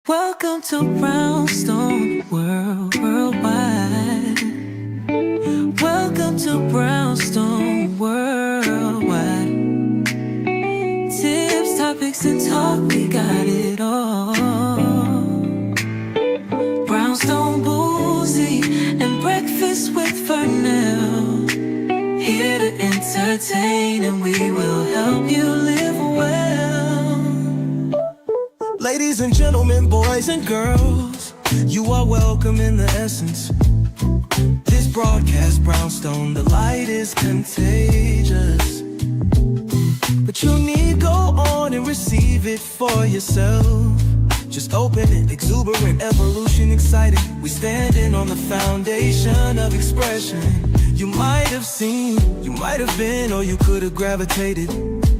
Welcome to Brownstone Worldwide. Welcome to Brownstone Worldwide. Tips, topics, and talk, we got it all. Brownstone Boozy and Breakfast with Fernell. Here to entertain, and we will help you live well. Ladies and gentlemen, boys and girls, you are welcome in the essence. This broadcast, Brownstone, the light is contagious. But you need go on and receive it for yourself. Just open it, exuberant, evolution, excited. We standing on the foundation of expression. You might have seen, you might have been, or you could have gravitated.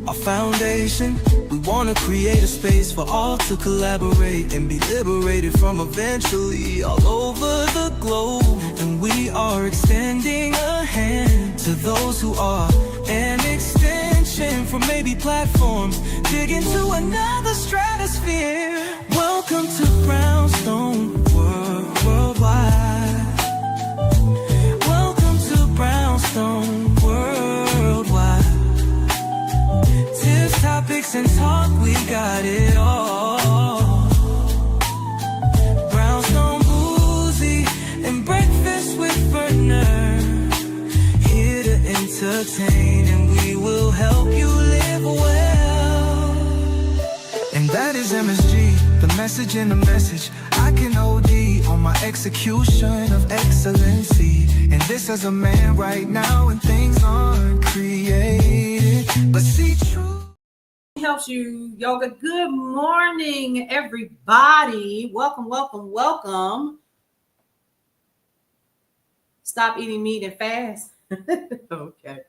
Our foundation, we want to create a space for all to collaborate and be liberated from eventually all over the globe. And we are extending a hand to those who are an extension from maybe platforms, dig into another stratosphere. Welcome to Brownstone Worldwide. Welcome to Brownstone Worldwide. Tips, topics, and talk, we got it all. Brownstone Boozy and Breakfast with Fernell. Here to entertain, and we will help you live well. And that is MSG, the message in the message. I can OD on my execution of excellency. And this as a man right now, and things aren't created, but see true. Helps you yoga. Good morning, everybody. Welcome. Stop eating meat and fast. Okay.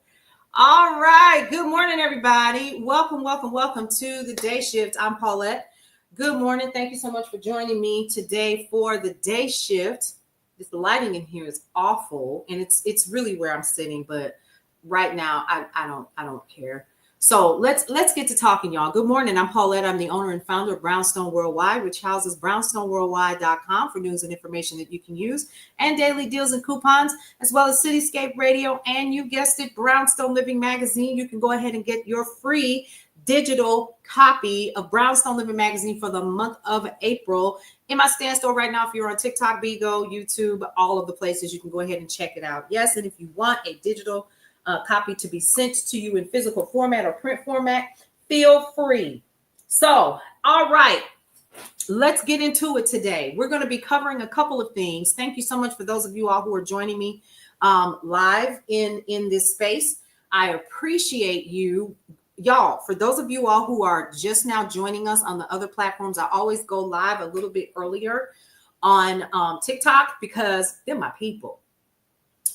All right. Good morning, everybody. Welcome to the day shift. I'm Paulette. Good morning. Thank you so much for joining me today for the day shift. This lighting in here is awful, and it's really where I'm sitting, but right now I don't care. So let's get to talking, y'all. Good morning. I'm Paulette. I'm the owner and founder of Brownstone Worldwide, which houses brownstoneworldwide.com for news and information that you can use, and daily deals and coupons, as well as Cityscape Radio, and you guessed it, Brownstone Living Magazine. You can go ahead and get your free digital copy of Brownstone Living Magazine for the month of April in my stand store right now. If you're on TikTok, Bigo, YouTube, all of the places, you can go ahead and check it out. Yes, and if you want a digital copy to be sent to you in physical format or print format, feel free. So, all right, let's get into it today. We're going to be covering a couple of things. Thank you so much for those of you all who are joining me live in this space. I appreciate you. Y'all, for those of you all who are just now joining us on the other platforms, I always go live a little bit earlier on TikTok because they're my people.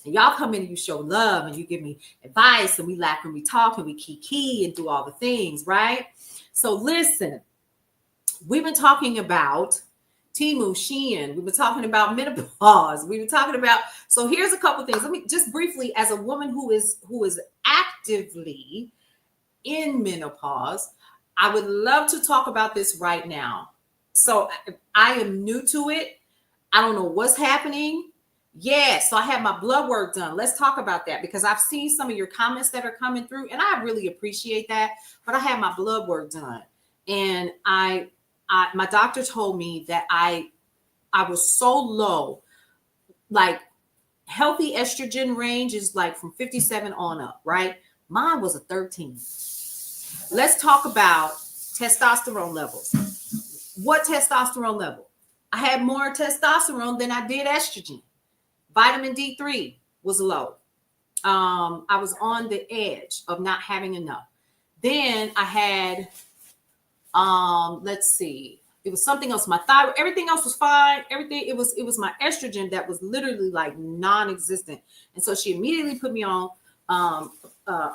And y'all come in and you show love and you give me advice and we laugh and we talk and we kiki and do all the things, right? So listen, we've been talking about Temu, Shein. We've been talking about menopause. We've been talking about, so here's a couple things. Let me just briefly, as a woman who is actively in menopause, I would love to talk about this right now. So I am new to it. I don't know what's happening. Yeah, so I had my blood work done. Let's talk about that because I've seen some of your comments that are coming through and I really appreciate that. But I had my blood work done and I my doctor told me that I was so low, like healthy estrogen range is like from 57 on up, right? Mine was a 13. Let's talk about testosterone levels. What testosterone level? I had more testosterone than I did estrogen. Vitamin D3 was low. I was on the edge of not having enough. Then I had, let's see, it was something else. My thyroid, everything else was fine. Everything, it was my estrogen that was literally like non-existent. And so she immediately put me on a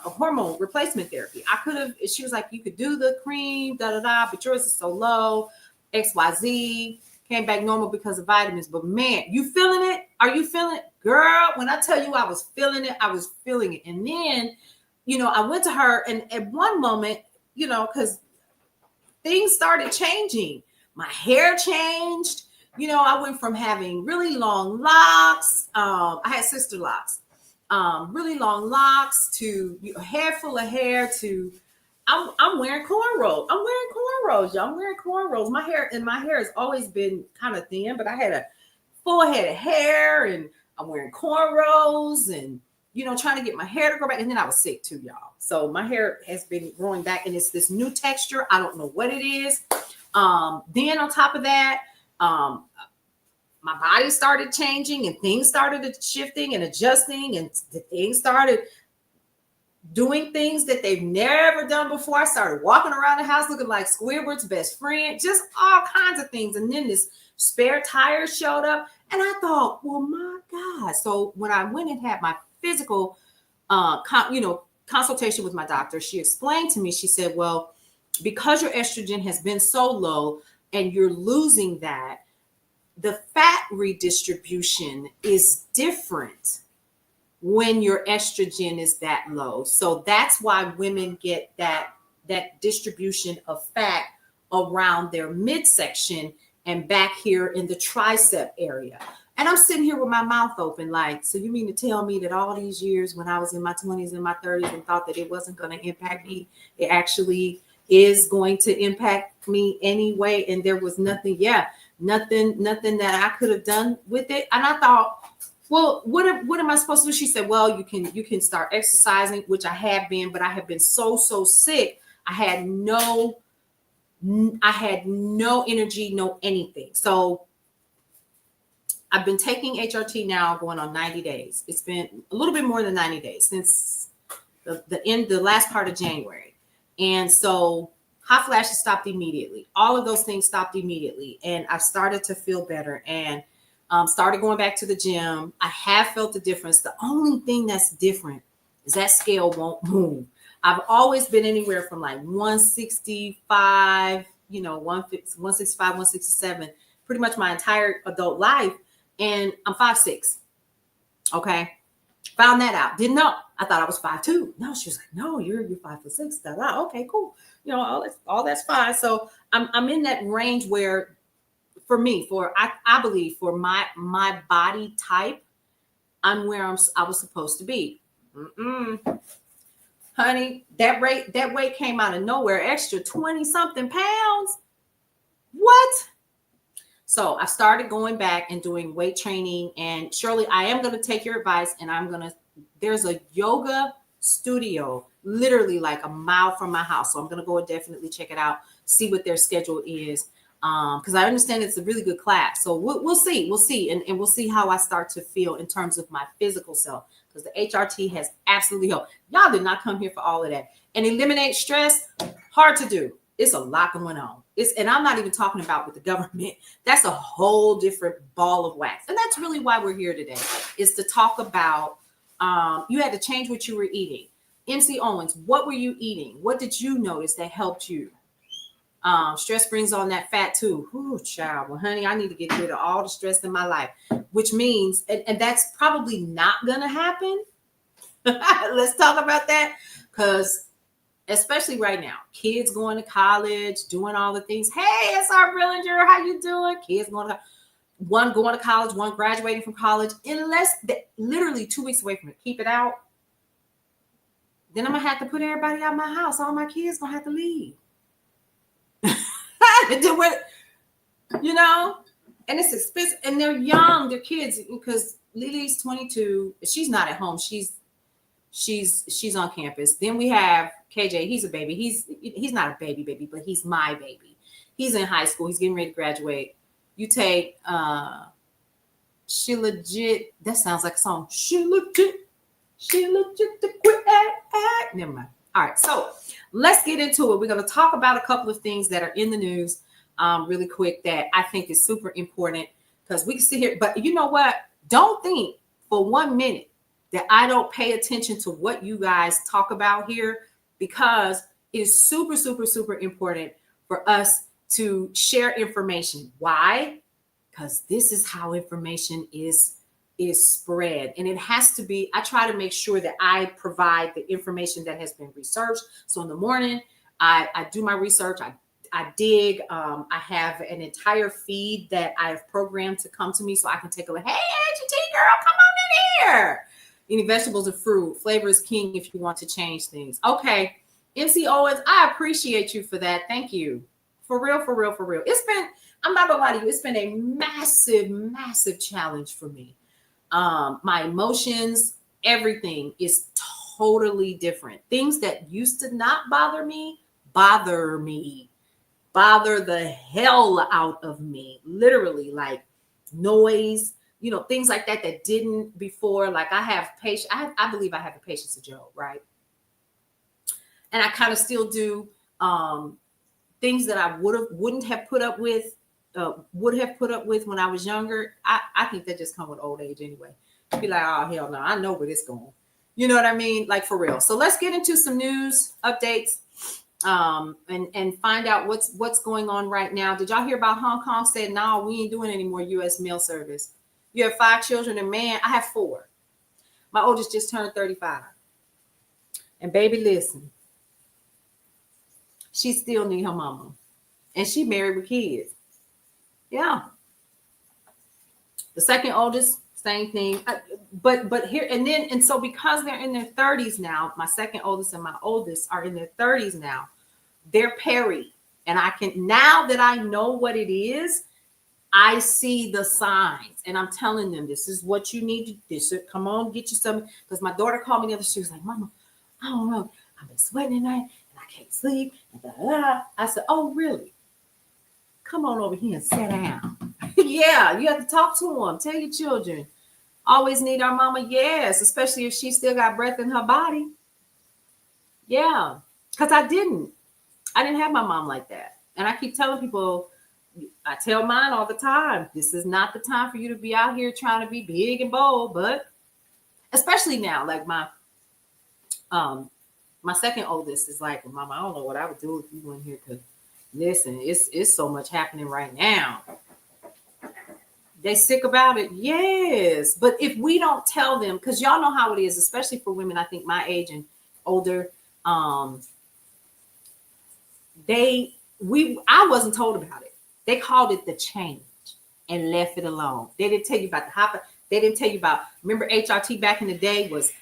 hormone replacement therapy. I could have, she was like, you could do the cream, but yours is so low, XYZ. Came back normal because of vitamins. But man, you feeling it? Are you feeling it? Girl, when I tell you I was feeling it, I was feeling it. And then, I went to her and at one moment, because things started changing. My hair changed. I went from having really long locks. I had sister locks, really long locks to a hair full of hair to I'm wearing cornrows. I'm wearing cornrows, y'all. I'm wearing cornrows. My hair has always been kind of thin, but I had a full head of hair, and I'm wearing cornrows, and trying to get my hair to grow back. And then I was sick too, y'all. So my hair has been growing back, and it's this new texture. I don't know what it is. Then on top of that, my body started changing, and things started shifting and adjusting, and things started doing things that they've never done before. I started walking around the house looking like Squidward's best friend, just all kinds of things. And then this spare tire showed up, and I thought, well, my God. So when I went and had my physical, consultation with my doctor, she explained to me, she said, well, because your estrogen has been so low and you're losing that, the fat redistribution is different when your estrogen is that low. So that's why women get that distribution of fat around their midsection and back here in the tricep area. And I'm sitting here with my mouth open, like, so you mean to tell me that all these years when I was in my 20s and my 30s and thought that it wasn't going to impact me, it actually is going to impact me anyway? And there was nothing that I could have done with it. And I thought, well, what am I supposed to do? She said, well, you can start exercising, which I have been, but I have been so sick. I had no energy, no anything. So I've been taking HRT now going on 90 days. It's been a little bit more than 90 days since the last part of January. And so hot flashes stopped immediately. All of those things stopped immediately. And I started to feel better and started going back to the gym. I have felt the difference. The only thing that's different is that scale won't move. I've always been anywhere from like 165, 165, 167, pretty much my entire adult life. And I'm 5'6". Okay. Found that out. Didn't know. I thought I was 5'2". No, she was like, no, you're 5'6". Okay, cool. All that's fine. So I'm in that range where, for me, I believe for my body type, I'm where I was supposed to be. Honey, that weight came out of nowhere, extra 20 something pounds. What? So I started going back and doing weight training. And Shirley, I am going to take your advice, and there's a yoga studio literally like a mile from my house. So I'm going to go and definitely check it out, see what their schedule is. Because I understand it's a really good class. So we'll see. And we'll see how I start to feel in terms of my physical self, because the HRT has absolutely helped. Y'all did not come here for all of that. And eliminate stress, hard to do. It's a lot going on. And I'm not even talking about with the government. That's a whole different ball of wax. And that's really why we're here today, is to talk about, you had to change what you were eating. MC Owens, what were you eating? What did you notice that helped you? Stress brings on that fat too. Ooh, child. Well, honey, I need to get rid of all the stress in my life, which means, and that's probably not going to happen. Let's talk about that, because especially right now, kids going to college, doing all the things. Hey, SR Brillinger, how you doing? Kids one going to college, one graduating from college. Unless literally 2 weeks away from it, keep it out. Then I'm gonna have to put everybody out of my house. All my kids gonna have to leave. Do it, and it's expensive, and they're young, they're kids, because Lily's 22. She's not at home. She's on campus. Then we have KJ. He's a baby. He's not a baby, but he's my baby. He's in high school. He's getting ready to graduate. You take She Legit. That sounds like a song. She legit to quit. Never mind. All right, so let's get into it. We're going to talk about a couple of things that are in the news really quick that I think is super important, because we can sit here. But you know what? Don't think for 1 minute that I don't pay attention to what you guys talk about here, because it is super, super, super important for us to share information. Why? Because this is how information is spread. And it has to be, I try to make sure that I provide the information that has been researched. So in the morning, I do my research. I dig. I have an entire feed that I've programmed to come to me so I can take a look. Hey, Angie T girl, come on in here. Any vegetables and fruit. Flavor is king if you want to change things. Okay. MC Owens, I appreciate you for that. Thank you. For real, for real, for real. It's been, I'm not gonna lie to you, it's been a massive, massive challenge for me. My emotions, everything is totally different. Things that used to not bother me, bother the hell out of me. Literally, like noise, things like that that didn't before. Like I have patience. I believe I have the patience of Job, right? And I kind of still do. Things that I wouldn't have put up with, would have put up with when I was younger. I think that just come with old age anyway. Be like, oh hell no, I know where this going. You know what I mean? Like for real. So let's get into some news updates, and find out what's going on right now. Did y'all hear about Hong Kong said, no, we ain't doing any more U.S. mail service? You have 5 children, and man, I have 4. My oldest just turned 35, and baby, listen. She still need her mama. And she married with kids. Yeah. The second oldest, same thing. But here, and so because they're in their 30s now, my second oldest and my oldest are in their 30s now, they're peri. And I can, now that I know what it is, I see the signs. And I'm telling them, this is what you need to do. This, come on, get you some. Because my daughter called me the other day. She was like, Mama, I don't know. I've been sweating at night. Can't sleep. I said, oh, really? Come on over here and sit down. Yeah, you have to talk to them. Tell your children. Always need our mama. Yes, especially if she still got breath in her body. Yeah, because I didn't have my mom like that. And I keep telling people, I tell mine all the time, this is not the time for you to be out here trying to be big and bold. But especially now, like my second oldest is like, Mama, I don't know what I would do if you weren't here, because listen, it's so much happening right now. They sick about it. Yes. But if we don't tell them, because y'all know how it is, especially for women, I think my age and older, I wasn't told about it. They called it the change and left it alone. They didn't tell you about the hopper. They didn't tell you about, remember HRT back in the day was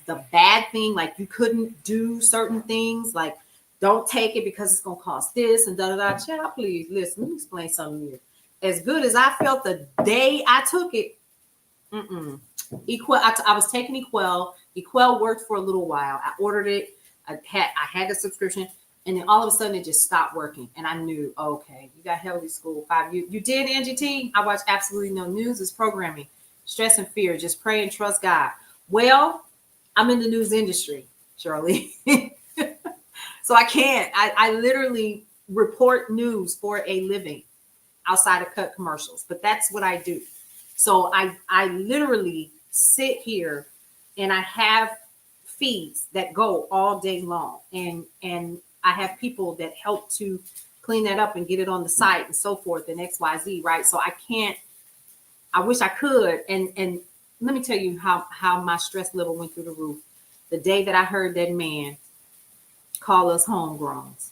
the bad thing. Like you couldn't do certain things, like don't take it because it's gonna cost this and da da da. Child, please listen. Let me explain something to you. As good as I felt the day I took it, Equal. I was taking Equal. Equal worked for a little while. I ordered it. I had the subscription, and then all of a sudden it just stopped working. And I knew, okay, you got Healthy School 5. You did, Angie T. I watch absolutely no news. It's programming. Stress and fear. Just pray and trust God. Well, I'm in the news industry, Shirley. So I can't. I literally report news for a living outside of cut commercials. But that's what I do. So I literally sit here and I have feeds that go all day long. And I have people that help to clean that up and get it on the site and so forth and XYZ, right? So I can't, I wish I could. And let me tell you how my stress level went through the roof the day that I heard that man call us homegrowns.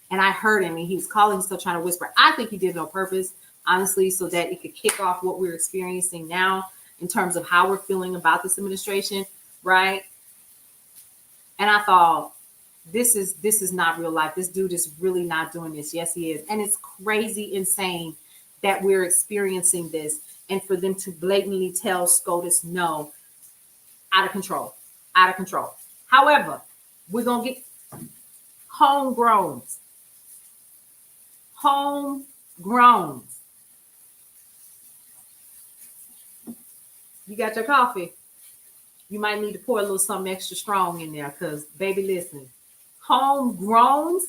And I heard him and he was calling, still trying to whisper. I think he did it on purpose, honestly, so that it could kick off what we're experiencing now in terms of how we're feeling about this administration, right? And I thought, this is not real life. This dude is really not doing this. Yes, he is. And it's crazy, insane that we're experiencing this. And for them to blatantly tell SCOTUS, no, out of control, out of control. However, we're going to get homegrowns. Homegrown. You got your coffee? You might need to pour a little something extra strong in there because, baby, listen. Homegrowns?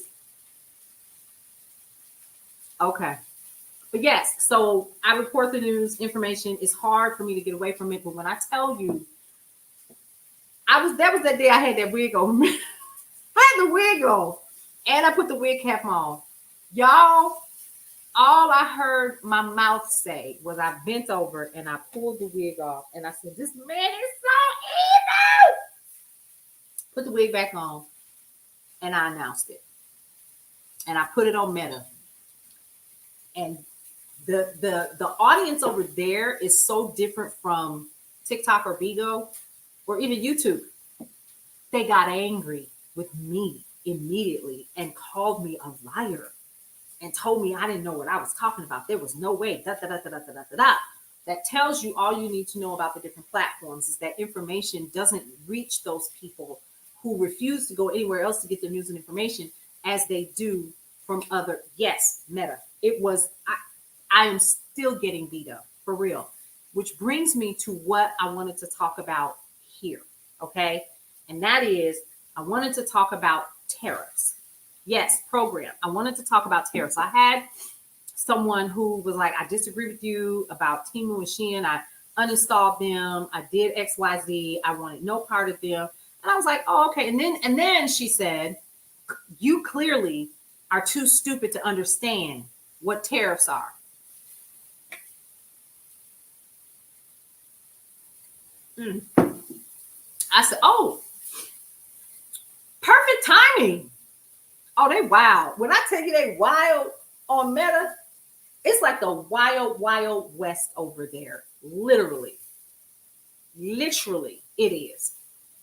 Okay. But yes, so I report the news information. It's hard for me to get away from it. But when I tell you, that was that day I had that wig on. I had the wig on. And I put the wig cap on. Y'all, all I heard my mouth say was I bent over and I pulled the wig off. And I said, this man is so evil. Put the wig back on. And I announced it. and I put it on Meta. And the audience over there is so different from TikTok or Bigo or even YouTube. They got angry with me immediately and called me a liar and told me I didn't know what I was talking about. There was no way. Da, da, da, da, da, da, da, da. That tells you all you need to know about the different platforms is that information doesn't reach those people who refuse to go anywhere else to get their news and information as they do from other. Yes, Meta. It was, I am still getting beat up for real, which brings me to what I wanted to talk about here. Okay. And that is, I wanted to talk about tariffs. Yes, program. I wanted to talk about tariffs. I had someone who was like, I disagree with you about Temu and Shein. I uninstalled them. I did XYZ. I wanted no part of them. And I was like, oh, okay. And then she said, you clearly are too stupid to understand what tariffs are. I said, oh, perfect timing. Oh, they wild. When I tell you they wild on Meta, it's like the wild, wild west over there. Literally. Literally, it is.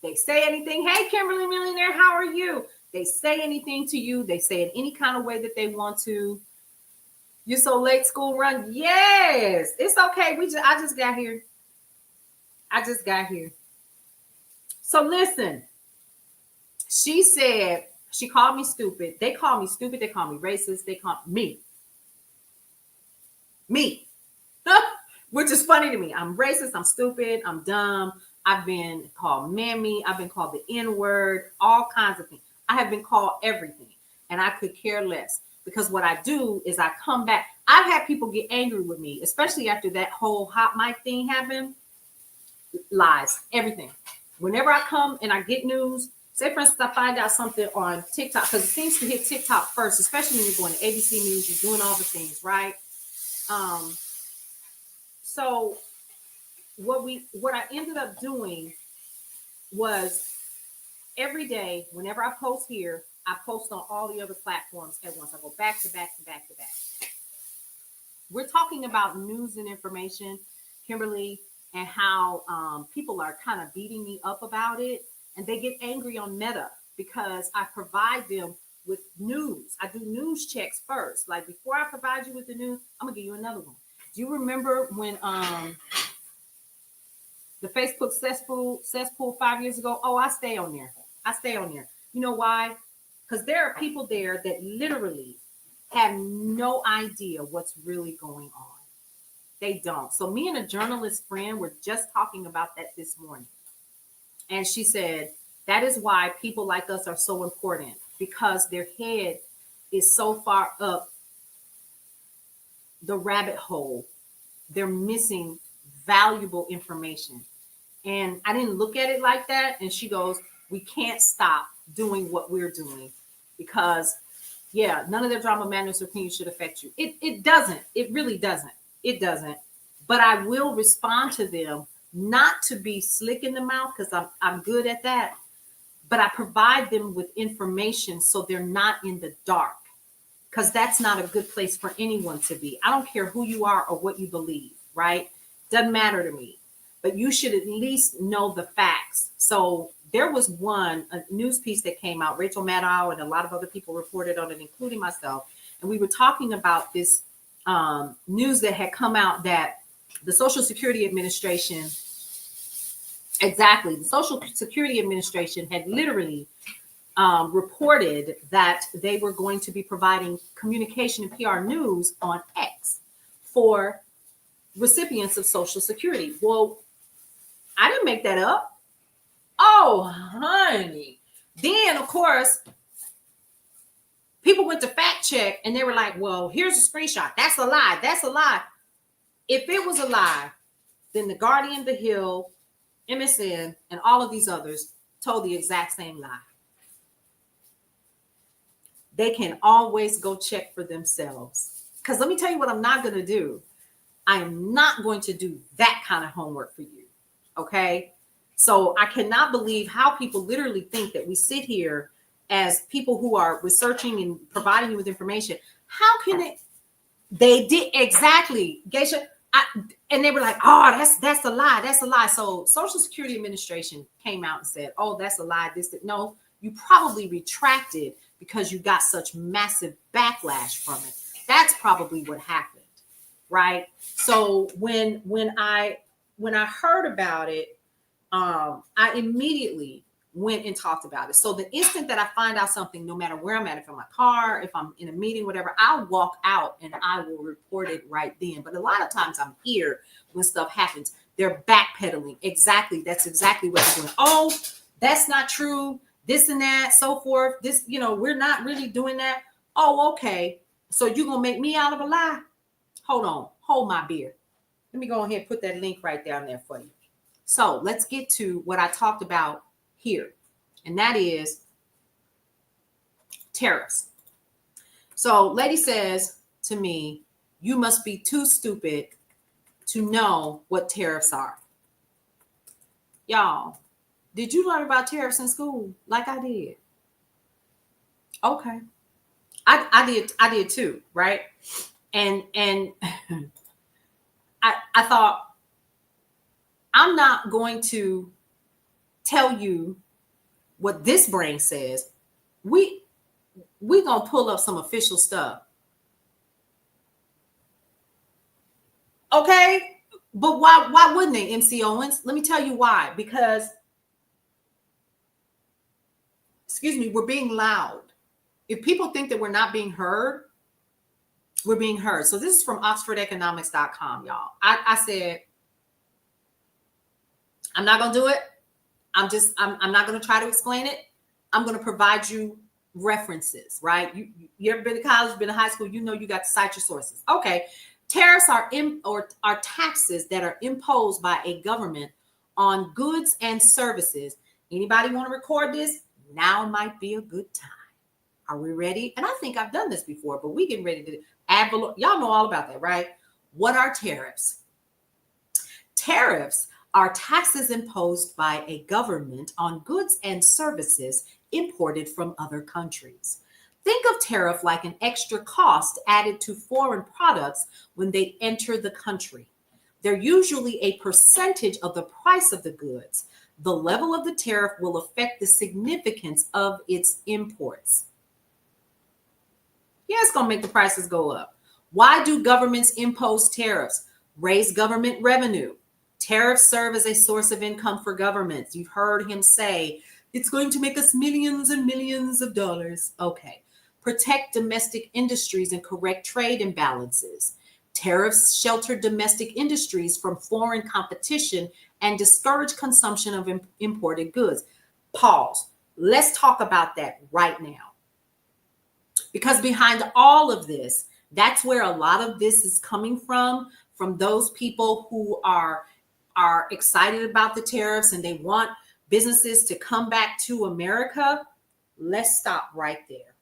They say anything. Hey, Kimberly Millionaire, how are you? They say anything to you. They say it any kind of way that they want to. You're so late, school run. Yes, it's okay. I just got here. So listen, she said, she called me stupid. They call me stupid. They call me racist. They call me, which is funny to me. I'm racist. I'm stupid. I'm dumb. I've been called mammy. I've been called the N-word, all kinds of things. I have been called everything, and I could care less because what I do is I come back. I've had people get angry with me, especially after that whole hot mic thing happened. Lies, everything. Whenever I come and I get news, say for instance, I find out something on TikTok, because it seems to hit TikTok first, especially when you're going to ABC News, you're doing all the things, right? So what I ended up doing was every day, whenever I post here, I post on all the other platforms at once. I go back to back to back to back. We're talking about news and information, Kimberly, and how people are kind of beating me up about it. And they get angry on Meta because I provide them with news. I do news checks first. Like before I provide you with the news, I'm gonna give you another one. Do you remember when the Facebook cesspool 5 years ago? Oh, I stay on there. You know why? Because there are people there that literally have no idea what's really going on. They don't. So me and a journalist friend were just talking about that this morning. And she said, that is why people like us are so important, because their head is so far up the rabbit hole. They're missing valuable information. And I didn't look at it like that. And she goes, we can't stop doing what we're doing because, yeah, none of their drama, madness, or opinion should affect you. It doesn't. It really doesn't. It doesn't. But I will respond to them, not to be slick in the mouth, because I'm good at that. But I provide them with information so they're not in the dark, because that's not a good place for anyone to be. I don't care who you are or what you believe, right? Doesn't matter to me. But you should at least know the facts. So there was a news piece that came out, Rachel Maddow and a lot of other people reported on it, including myself. And we were talking about this news that had come out that the Social Security Administration, the Social Security Administration had literally reported that they were going to be providing communication and PR news on X for recipients of Social Security. Well, I didn't make that up. Oh, honey. Then, of course, people went to fact check and they were like, well, here's a screenshot. That's a lie. That's a lie. If it was a lie, then The Guardian, The Hill, MSN, and all of these others told the exact same lie. They can always go check for themselves. Because let me tell you what I'm not going to do. I am not going to do that kind of homework for you. Okay? So I cannot believe how people literally think that we sit here as people who are researching and providing you with information, how can it? They did exactly, Geisha. And they were like, "Oh, that's a lie. That's a lie." So, Social Security Administration came out and said, "Oh, that's a lie." No, you probably retracted because you got such massive backlash from it. That's probably what happened, right? So when I heard about it, I immediately went and talked about it. So the instant that I find out something, no matter where I'm at, if I'm in my car, if I'm in a meeting, whatever, I'll walk out and I will report it right then. But a lot of times I'm here when stuff happens. They're backpedaling. Exactly. That's exactly what they're doing. Oh, that's not true. This and that, so forth. This, we're not really doing that. Oh, okay. So you're going to make me out of a lie? Hold on. Hold my beer. Let me go ahead and put that link right down there for you. So let's get to what I talked about here, and that is tariffs. So lady says to me, "You must be too stupid to know what tariffs are." Y'all, did you learn about tariffs in school like I did? Okay. I did too, right? And I thought, I'm not going to tell you what this brain says. We gonna pull up some official stuff. Okay, but why wouldn't they, MC Owens? Let me tell you why. Because, excuse me, we're being loud. If people think that we're not being heard, we're being heard. So this is from OxfordEconomics.com, y'all. I said, I'm not gonna do it. I'm not gonna try to explain it. I'm gonna provide you references, right? You ever been to college, been to high school, you got to cite your sources. Okay. Tariffs are taxes that are imposed by a government on goods and services. Anybody want to record this? Now might be a good time. Are we ready? And I think I've done this before, but we getting ready to add below. Y'all know all about that, right? What are tariffs? Tariffs are taxes imposed by a government on goods and services imported from other countries. Think of tariff like an extra cost added to foreign products when they enter the country. They're usually a percentage of the price of the goods. The level of the tariff will affect the significance of its imports. Yeah, it's going to make the prices go up. Why do governments impose tariffs? Raise government revenue. Tariffs serve as a source of income for governments. You've heard him say, it's going to make us millions and millions of dollars. Okay. Protect domestic industries and correct trade imbalances. Tariffs shelter domestic industries from foreign competition and discourage consumption of imported goods. Pause. Let's talk about that right now. Because behind all of this, that's where a lot of this is coming from those people who are excited about the tariffs and they want businesses to come back to America. Let's stop right there.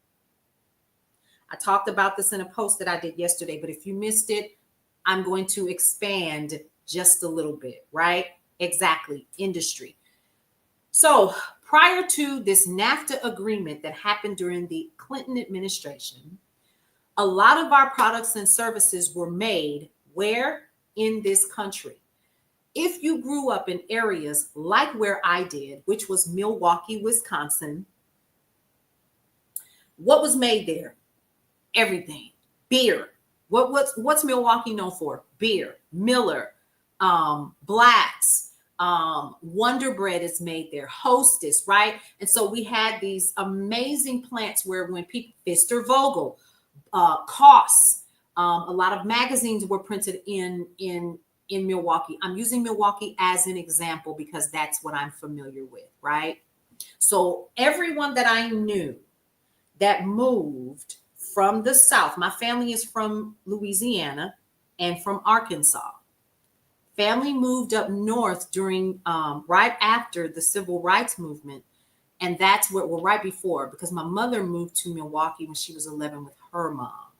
I talked about this in a post that I did yesterday, but if you missed it, I'm going to expand just a little bit, right? Exactly. Industry. So prior to this NAFTA agreement that happened during the Clinton administration, a lot of our products and services were made where? In this country. If you grew up in areas like where I did, which was Milwaukee, Wisconsin, what was made there? Everything. Beer. What's Milwaukee known for? Beer. Miller, Blacks, Wonder Bread is made there. Hostess, right? And so we had these amazing plants where when people, Fister Vogel, Costs, a lot of magazines were printed in Milwaukee. I'm using Milwaukee as an example because that's what I'm familiar with, right? So everyone that I knew that moved from the South, my family is from Louisiana and from Arkansas. Family moved up north during right after the civil rights movement. And that's what, well, right before, because my mother moved to Milwaukee when she was 11 with her mom.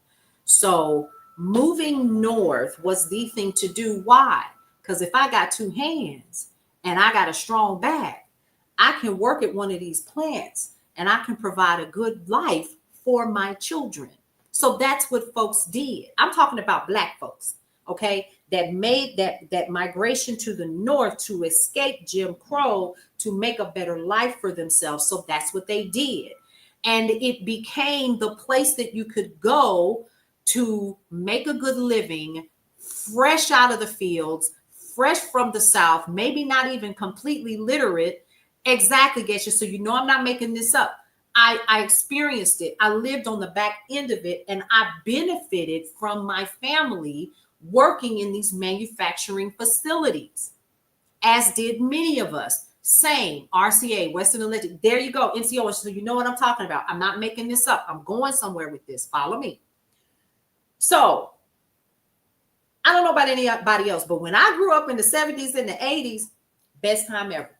So moving north was the thing to do. Why? Because if I got two hands and I got a strong back, I can work at one of these plants and I can provide a good life for my children. So that's what folks did. I'm talking about Black folks, okay, that made that migration to the North to escape Jim Crow, to make a better life for themselves. So that's what they did. And it became the place that you could go to make a good living, fresh out of the fields, fresh from the South, maybe not even completely literate. Exactly, Gesha. So you know I'm not making this up. I experienced it. I lived on the back end of it, and I benefited from my family working in these manufacturing facilities, as did many of us. Same, RCA, Western Electric. There you go, NCO. So you know what I'm talking about. I'm not making this up. I'm going somewhere with this. Follow me. So I don't know about anybody else, but when I grew up in the 70s and the 80s, best time ever.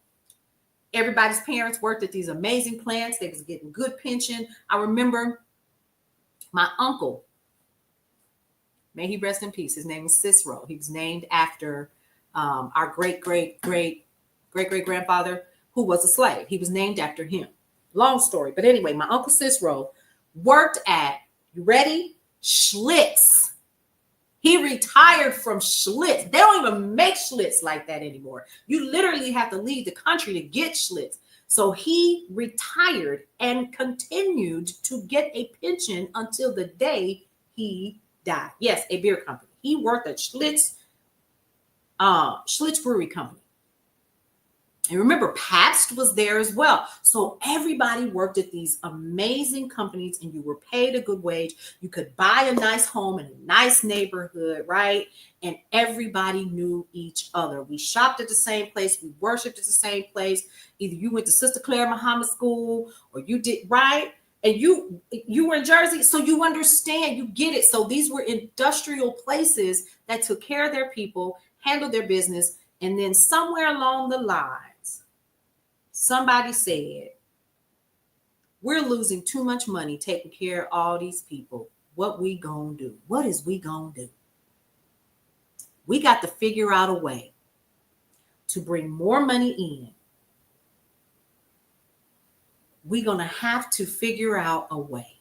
Everybody's parents worked at these amazing plants. They was getting good pension. I remember my uncle, may he rest in peace. His name was Cicero. He was named after our great grandfather, who was a slave. He was named after him. Long story. But anyway, my uncle Cicero worked at, you ready? Schlitz. He retired from Schlitz. They don't even make Schlitz like that anymore. You literally have to leave the country to get Schlitz. So he retired and continued to get a pension until the day he died. Yes, a beer company. He worked at Schlitz Brewery Company. And remember, Pabst was there as well. So everybody worked at these amazing companies, and you were paid a good wage. You could buy a nice home in a nice neighborhood, right? And everybody knew each other. We shopped at the same place. We worshiped at the same place. Either you went to Sister Claire Muhammad School, or you did, right? And you were in Jersey, so you understand, you get it. So these were industrial places that took care of their people, handled their business, and then somewhere along the line, somebody said, we're losing too much money taking care of all these people. What we gonna do? What is we gonna do? We got to figure out a way to bring more money in. We're gonna have to figure out a way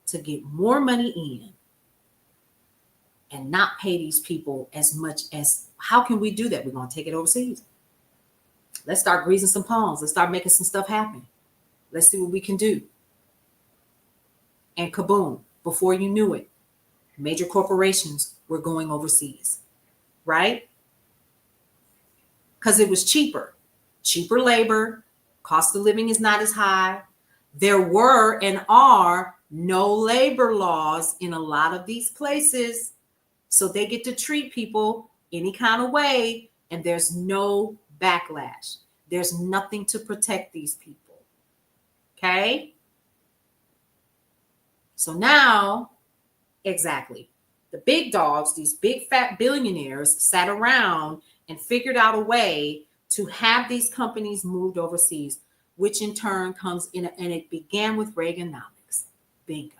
to get more money in and not pay these people as much as, how can we do that? We're gonna take it overseas. Let's start greasing some palms. Let's start making some stuff happen. Let's see what we can do. And kaboom, before you knew it, major corporations were going overseas, right? Because it was cheaper labor, cost of living is not as high. There were and are no labor laws in a lot of these places. So they get to treat people any kind of way, and there's no backlash. There's nothing to protect these people. Okay? So now, exactly, the big dogs, these big fat billionaires, sat around and figured out a way to have these companies moved overseas, which in turn comes in, and it began with Reaganomics. Bingo.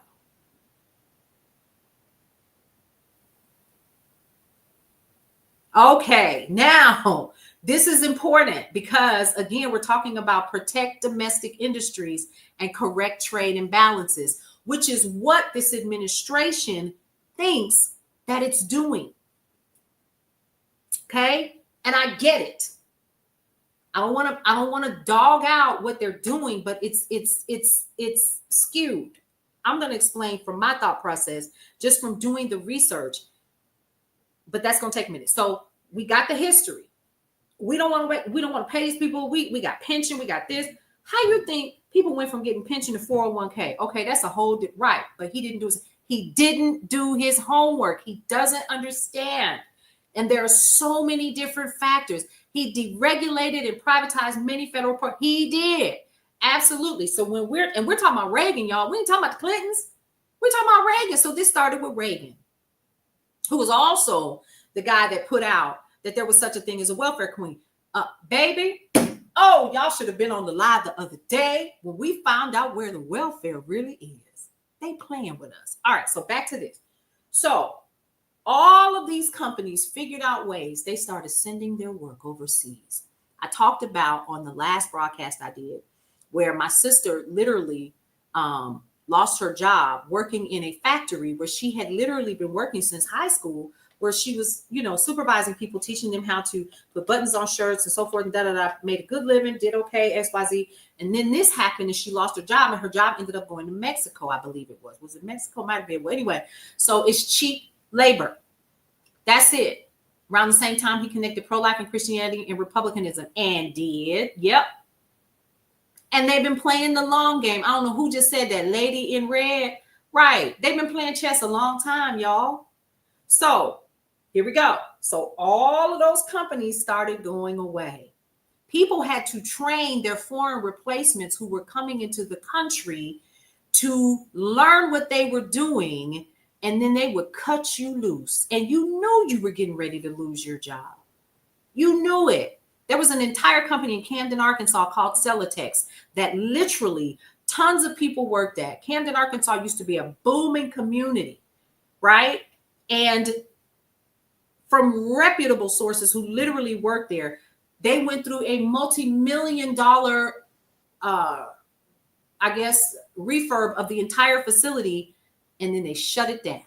Okay, now this is important because, again, we're talking about protect domestic industries and correct trade imbalances, which is what this administration thinks that it's doing. Okay, and I get it. I don't want to dog out what they're doing, but it's skewed. I'm going to explain from my thought process, just from doing the research, but that's going to take a minute. So we got the history. We don't want to pay these people. We got pension. We got this. How you think people went from getting pension to 401k? Okay, that's a whole right. But he didn't do his homework. He doesn't understand. And there are so many different factors. He deregulated and privatized many federal programs. He did. Absolutely. So when we're talking about Reagan, y'all, we ain't talking about the Clintons. We're talking about Reagan. So this started with Reagan, who was also the guy that put out that there was such a thing as a welfare queen. Baby, oh, y'all should have been on the live the other day when we found out where the welfare really is. They playing with us. All right, so back to this. So all of these companies figured out ways. They started sending their work overseas. I talked about on the last broadcast I did where my sister literally lost her job working in a factory where she had literally been working since high school, where she was, supervising people, teaching them how to put buttons on shirts and so forth and da-da-da, made a good living, did okay, XYZ. And then this happened and she lost her job, and her job ended up going to Mexico, I believe it was. Was it Mexico? Might have been. Well, anyway, so it's cheap labor. That's it. Around the same time, he connected pro-life and Christianity and Republicanism, and did. Yep. And they've been playing the long game. I don't know who just said that. Lady in red. Right. They've been playing chess a long time, y'all. So here we go. So all of those companies started going away. People had to train their foreign replacements who were coming into the country to learn what they were doing, and then they would cut you loose. And you knew you were getting ready to lose your job. You knew it. There was an entire company in Camden, Arkansas called Celotex that literally tons of people worked at. Camden, Arkansas used to be a booming community, right? And from reputable sources who literally worked there, they went through a multi-million-dollar, refurb of the entire facility, and then they shut it down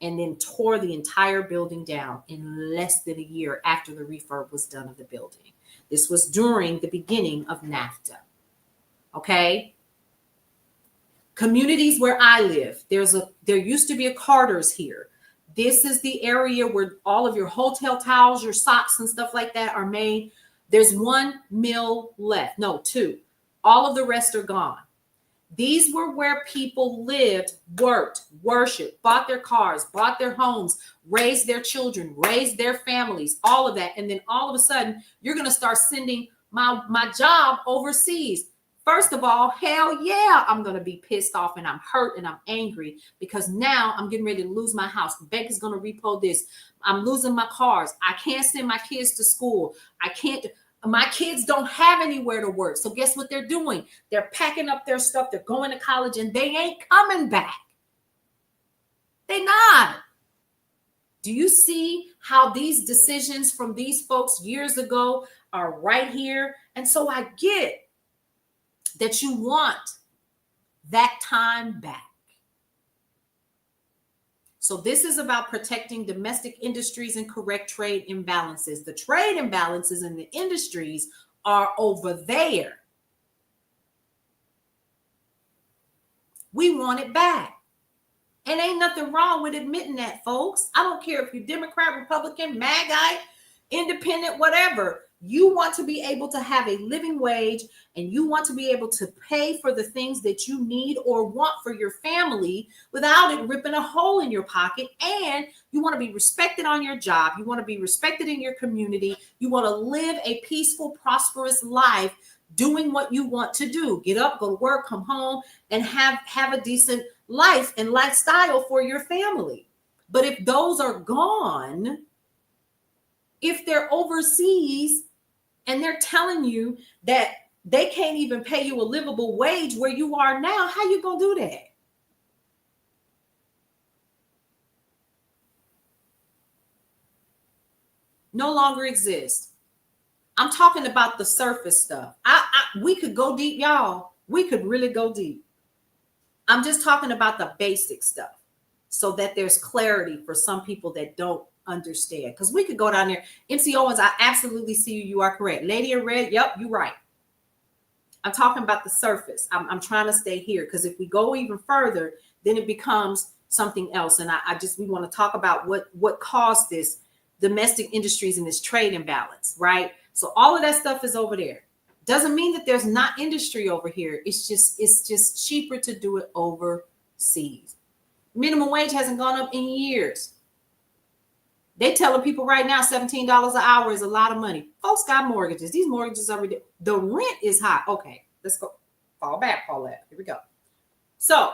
and then tore the entire building down in less than a year after the refurb was done of the building. This was during the beginning of NAFTA. Okay. Communities where I live, there used to be a Carter's here. This is the area where all of your hotel towels, your socks and stuff like that are made. There's one mill left. No, two. All of the rest are gone. These were where people lived, worked, worshiped, bought their cars, bought their homes, raised their children, raised their families, all of that. And then all of a sudden, you're going to start sending my job overseas. First of all, hell yeah, I'm going to be pissed off and I'm hurt and I'm angry because now I'm getting ready to lose my house. The bank is going to repo this. I'm losing my cars. I can't send my kids to school. My kids don't have anywhere to work. So guess what they're doing? They're packing up their stuff. They're going to college and they ain't coming back. They're not. Do you see how these decisions from these folks years ago are right here? And so I get that you want that time back. So this is about protecting domestic industries and correct trade imbalances. The trade imbalances in the industries are over there. We want it back. And ain't nothing wrong with admitting that, folks. I don't care if you're Democrat, Republican, MAGite, independent, whatever. You want to be able to have a living wage, and you want to be able to pay for the things that you need or want for your family without it ripping a hole in your pocket. And you want to be respected on your job. You want to be respected in your community. You want to live a peaceful, prosperous life doing what you want to do. Get up, go to work, come home, and have a decent life and lifestyle for your family. But if those are gone, if they're overseas and they're telling you that they can't even pay you a livable wage where you are now, how you gonna do that? No longer exists. I'm talking about the surface stuff. We could go deep, y'all. We could really go deep. I'm just talking about the basic stuff so that there's clarity for some people that don't understand, because we could go down there. MC Owens, I absolutely see you. You are correct. Lady in red, yep, you're right. I'm talking about the surface. I'm trying to stay here, because if we go even further, then it becomes something else. And we want to talk about what caused this domestic industries and this trade imbalance, right? So all of that stuff is over there. Doesn't mean that there's not industry over here. It's just cheaper to do it overseas. Minimum wage hasn't gone up in years. They telling people right now $17 an hour is a lot of money. Folks got mortgages. These mortgages are ridiculous. The rent is high. Okay, let's go. Fall back, Paulette. Here we go. So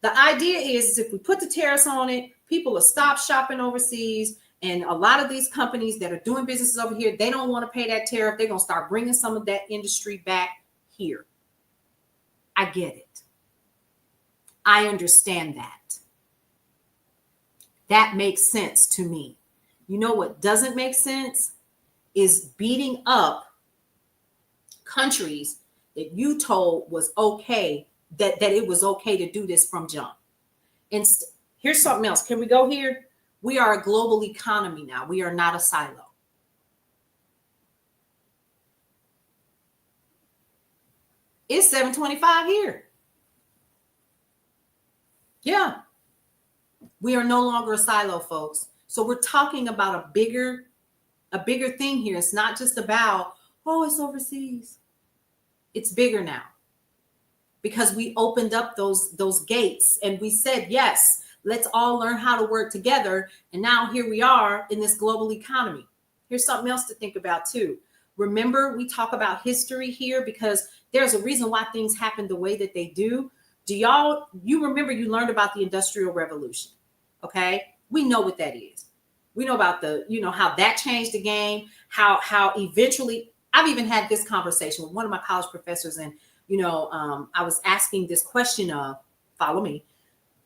the idea is if we put the tariffs on it, people will stop shopping overseas. And a lot of these companies that are doing businesses over here, they don't want to pay that tariff. They're going to start bringing some of that industry back here. I get it. I understand that. That makes sense to me. You know what doesn't make sense is beating up countries that you told was okay, that it was okay to do this from jump. And here's something else. Can we go here? We are a global economy now. We are not a silo. It's 7:25 here. Yeah. We are no longer a silo, folks. So we're talking about a bigger thing here. It's not just about, oh, it's overseas. It's bigger now. Because we opened up those gates and we said, yes, let's all learn how to work together. And now here we are in this global economy. Here's something else to think about too. Remember, we talk about history here because there's a reason why things happen the way that they do. You remember you learned about the Industrial Revolution, okay? We know what that is. We know about how that changed the game, how eventually, I've even had this conversation with one of my college professors, and I was asking this question of, follow me.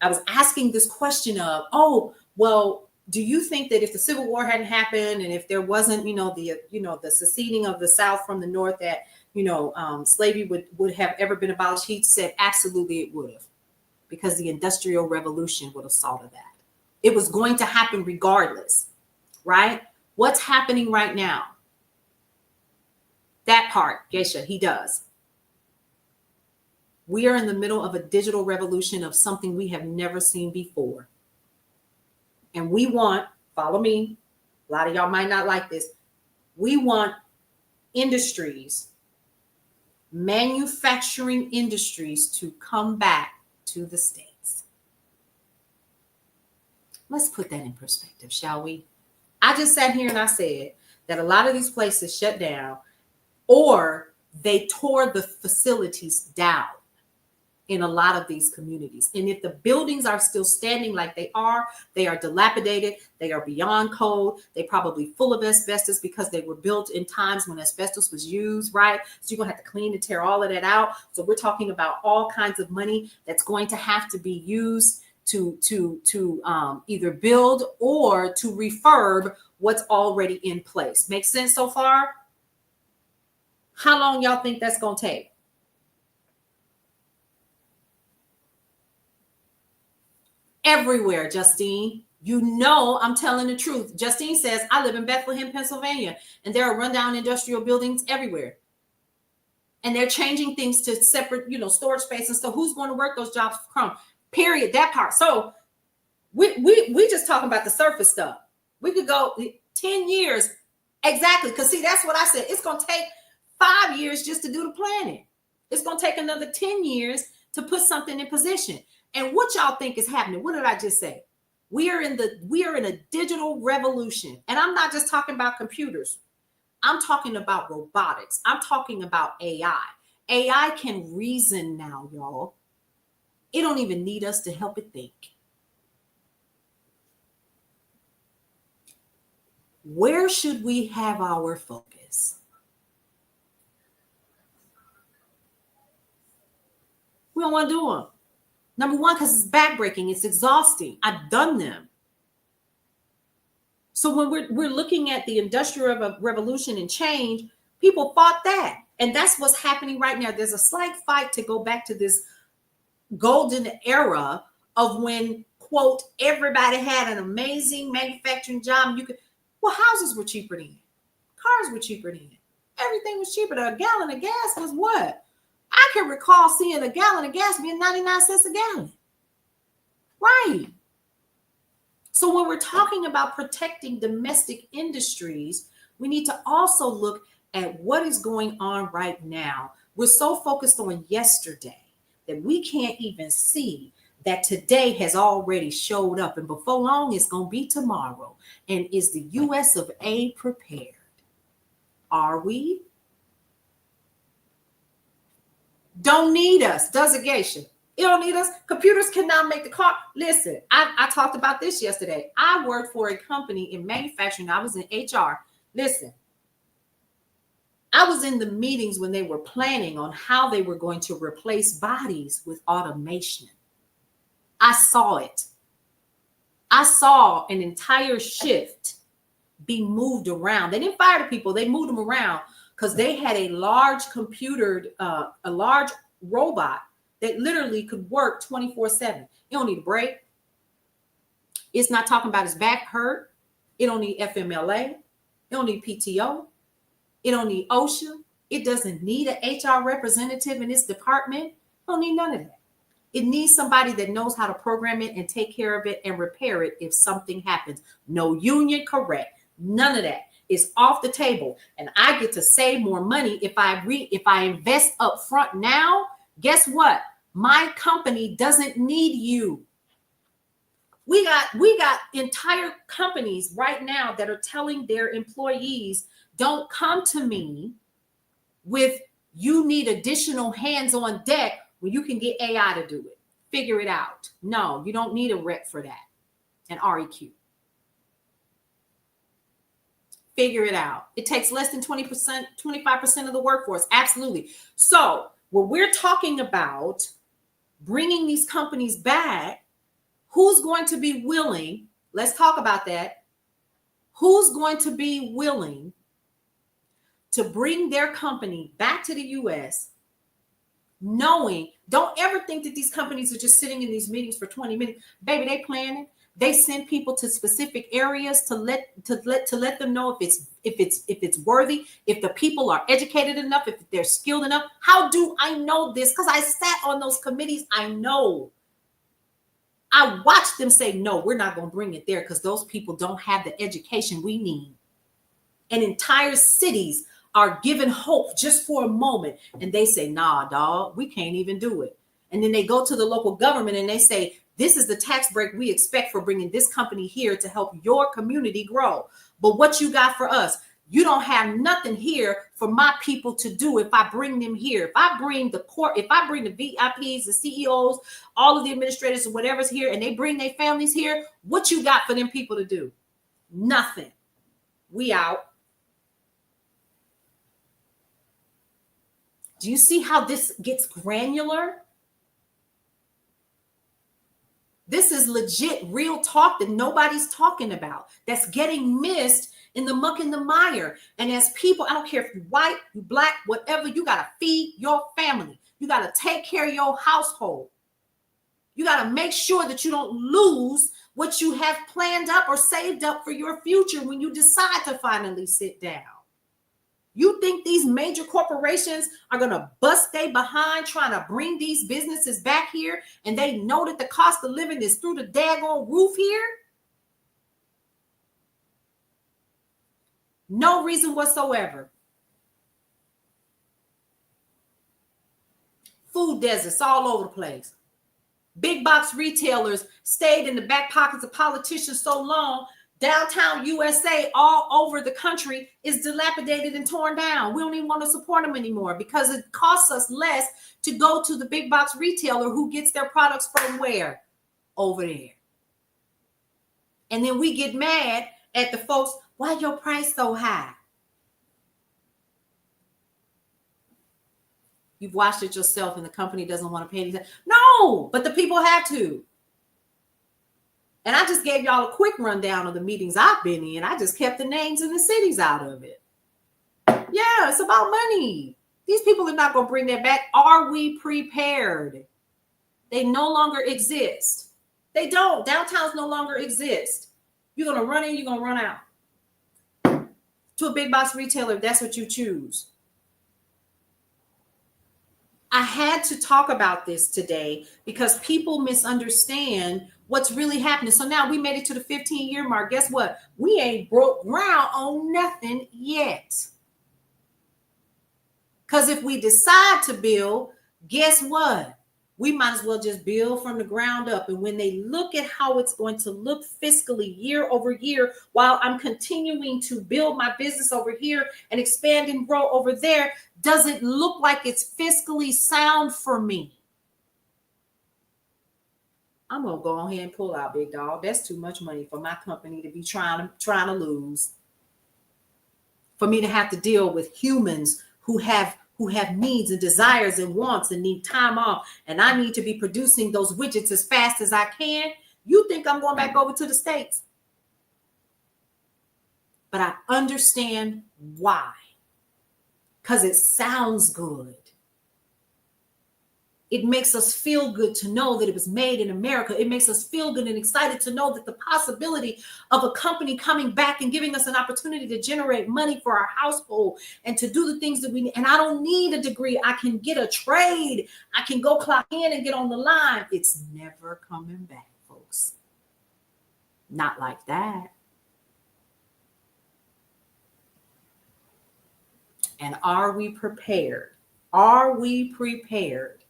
I was asking this question of, oh, well, do you think that if the Civil War hadn't happened and if there wasn't, the seceding of the South from the North, that, slavery would have ever been abolished? He said, absolutely it would have, because the Industrial Revolution would have saw to that. It was going to happen regardless, right? What's happening right now? That part, Geisha, he does. We are in the middle of a digital revolution of something we have never seen before. And we want, follow me, a lot of y'all might not like this. We want industries, manufacturing industries, to come back to the States. Let's put that in perspective, shall we? I just sat here and I said that a lot of these places shut down, or they tore the facilities down in a lot of these communities. And if the buildings are still standing like they are dilapidated, they are beyond code, they probably full of asbestos because they were built in times when asbestos was used, right? So you're gonna have to clean and tear all of that out. So we're talking about all kinds of money that's going to have to be used to either build or to refurb what's already in place. Make sense so far? How long y'all think that's gonna take? Everywhere, Justine. I'm telling the truth. Justine says, I live in Bethlehem, Pennsylvania, and there are rundown industrial buildings everywhere. And they're changing things to separate, storage spaces. So who's going to work those jobs for crumb? Period. That part. So we just talking about the surface stuff. We could go 10 years. Exactly. Because see, that's what I said. It's going to take 5 years just to do the planning. It's going to take another 10 years to put something in position. And what y'all think is happening? What did I just say? We are in a digital revolution. And I'm not just talking about computers. I'm talking about robotics. I'm talking about AI. AI can reason now, y'all. It don't even need us to help it think. Where should we have our focus? We don't want to do them. Number one, because it's backbreaking, it's exhausting. I've done them. So when we're looking at the Industrial Revolution and change, people fought that. And that's what's happening right now. There's a slight fight to go back to this golden era of when, quote, everybody had an amazing manufacturing job. Houses were cheaper then. Cars were cheaper then. Everything was cheaper. A gallon of gas was what? I can recall seeing a gallon of gas being 99 cents a gallon. Right. So when we're talking about protecting domestic industries, we need to also look at what is going on right now. We're so focused on yesterday that we can't even see that today has already showed up. And before long, it's going to be tomorrow. And is the US of A prepared? Are we? Don't need us, does it, Geisha? It don't need us. Computers cannot make the car. Listen, I talked about this yesterday. I worked for a company in manufacturing. I was in HR. Listen, I was in the meetings when they were planning on how they were going to replace bodies with automation. I saw it. I saw an entire shift be moved around. They didn't fire the people. They moved them around because they had a large a large robot that literally could work 24/7. It don't need a break. It's not talking about his back hurt. It don't need FMLA. It don't need PTO. It don't need OSHA. It doesn't need an HR representative in its department. It don't need none of that. It needs somebody that knows how to program it and take care of it and repair it if something happens. No union, correct. None of that is off the table. And I get to save more money if I invest up front now. Guess what? My company doesn't need you. We got entire companies right now that are telling their employees, don't come to me with you need additional hands on deck when you can get AI to do it. Figure it out. No, you don't need a rep for that. An REQ. Figure it out. It takes less than 20%, 25% of the workforce. Absolutely. So when we're talking about bringing these companies back, who's going to be willing? Let's talk about that. Who's going to be willing to bring their company back to the U.S., knowing, don't ever think that these companies are just sitting in these meetings for 20 minutes. Baby, they planning. They send people to specific areas to let them know if it's worthy, if the people are educated enough, if they're skilled enough. How do I know this? Because I sat on those committees. I know. I watched them say, no, we're not going to bring it there because those people don't have the education we need. And entire cities are given hope just for a moment. And they say, nah, dog, we can't even do it. And then they go to the local government and they say, this is the tax break we expect for bringing this company here to help your community grow. But what you got for us? You don't have nothing here for my people to do if I bring them here. If I bring the VIPs, the CEOs, all of the administrators or whatever's here, and they bring their families here, what you got for them people to do? Nothing. We out. Do you see how this gets granular? This is legit, real talk that nobody's talking about. That's getting missed in the muck and the mire. And as people, I don't care if you're white, you're black, whatever, you got to feed your family. You got to take care of your household. You got to make sure that you don't lose what you have planned up or saved up for your future when you decide to finally sit down. You think these major corporations are going to bust their behind trying to bring these businesses back here and they know that the cost of living is through the daggone roof here? No reason whatsoever. Food deserts all over the place. Big box retailers stayed in the back pockets of politicians so long. Downtown USA, all over the country, is dilapidated and torn down. We don't even want to support them anymore because it costs us less to go to the big box retailer who gets their products from where? Over there. And then we get mad at the folks, why your price so high? You've watched it yourself and the company doesn't want to pay anything. No, but the people have to. And I just gave y'all a quick rundown of the meetings I've been in. I just kept the names and the cities out of it. Yeah, it's about money. These people are not going to bring that back. Are we prepared? They no longer exist. They don't. Downtowns no longer exist. You're going to run in, you're going to run out. To a big box retailer, if that's what you choose. I had to talk about this today because people misunderstand what's really happening. So now we made it to the 15-year mark. Guess what? We ain't broke ground on nothing yet. Because if we decide to build, guess what? We might as well just build from the ground up. And when they look at how it's going to look fiscally year over year, while I'm continuing to build my business over here and expand and grow over there, does it look like it's fiscally sound for me? I'm going to go ahead and pull out, big dog. That's too much money for my company to be trying to lose. For me to have to deal with humans who have needs and desires and wants and need time off, and I need to be producing those widgets as fast as I can. You think I'm going back over to the States? But I understand why. because it sounds good. It makes us feel good to know that it was made in America. It makes us feel good and excited to know that the possibility of a company coming back and giving us an opportunity to generate money for our household and to do the things that we need. And I don't need a degree. I can get a trade. I can go clock in and get on the line. It's never coming back, folks. Not like that. And are we prepared? Are we prepared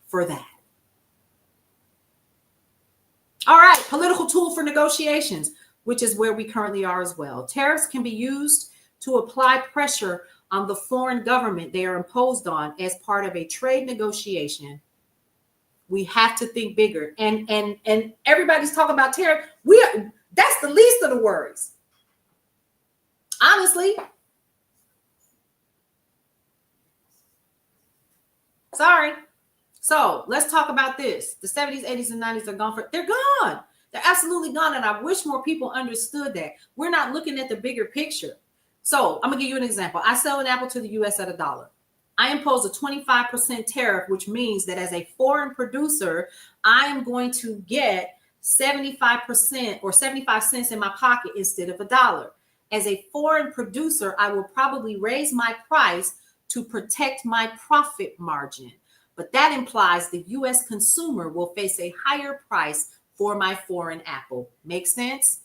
for that? All right, political tool for negotiations, which is where we currently are as well. Tariffs can be used to apply pressure on the foreign government they are imposed on as part of a trade negotiation. We have to think bigger. And everybody's talking about tariff. That's the least of the worries. Honestly. Sorry. So let's talk about this. The 70s, 80s, and 90s are gone. They're gone. They're absolutely gone. And I wish more people understood that. We're not looking at the bigger picture. So I'm going to give you an example. I sell an apple to the U.S. at $1. I impose a 25% tariff, which means that as a foreign producer, I am going to get 75% or 75 cents in my pocket instead of $1. As a foreign producer, I will probably raise my price to protect my profit margin. But that implies the U.S. consumer will face a higher price for my foreign apple. Make sense?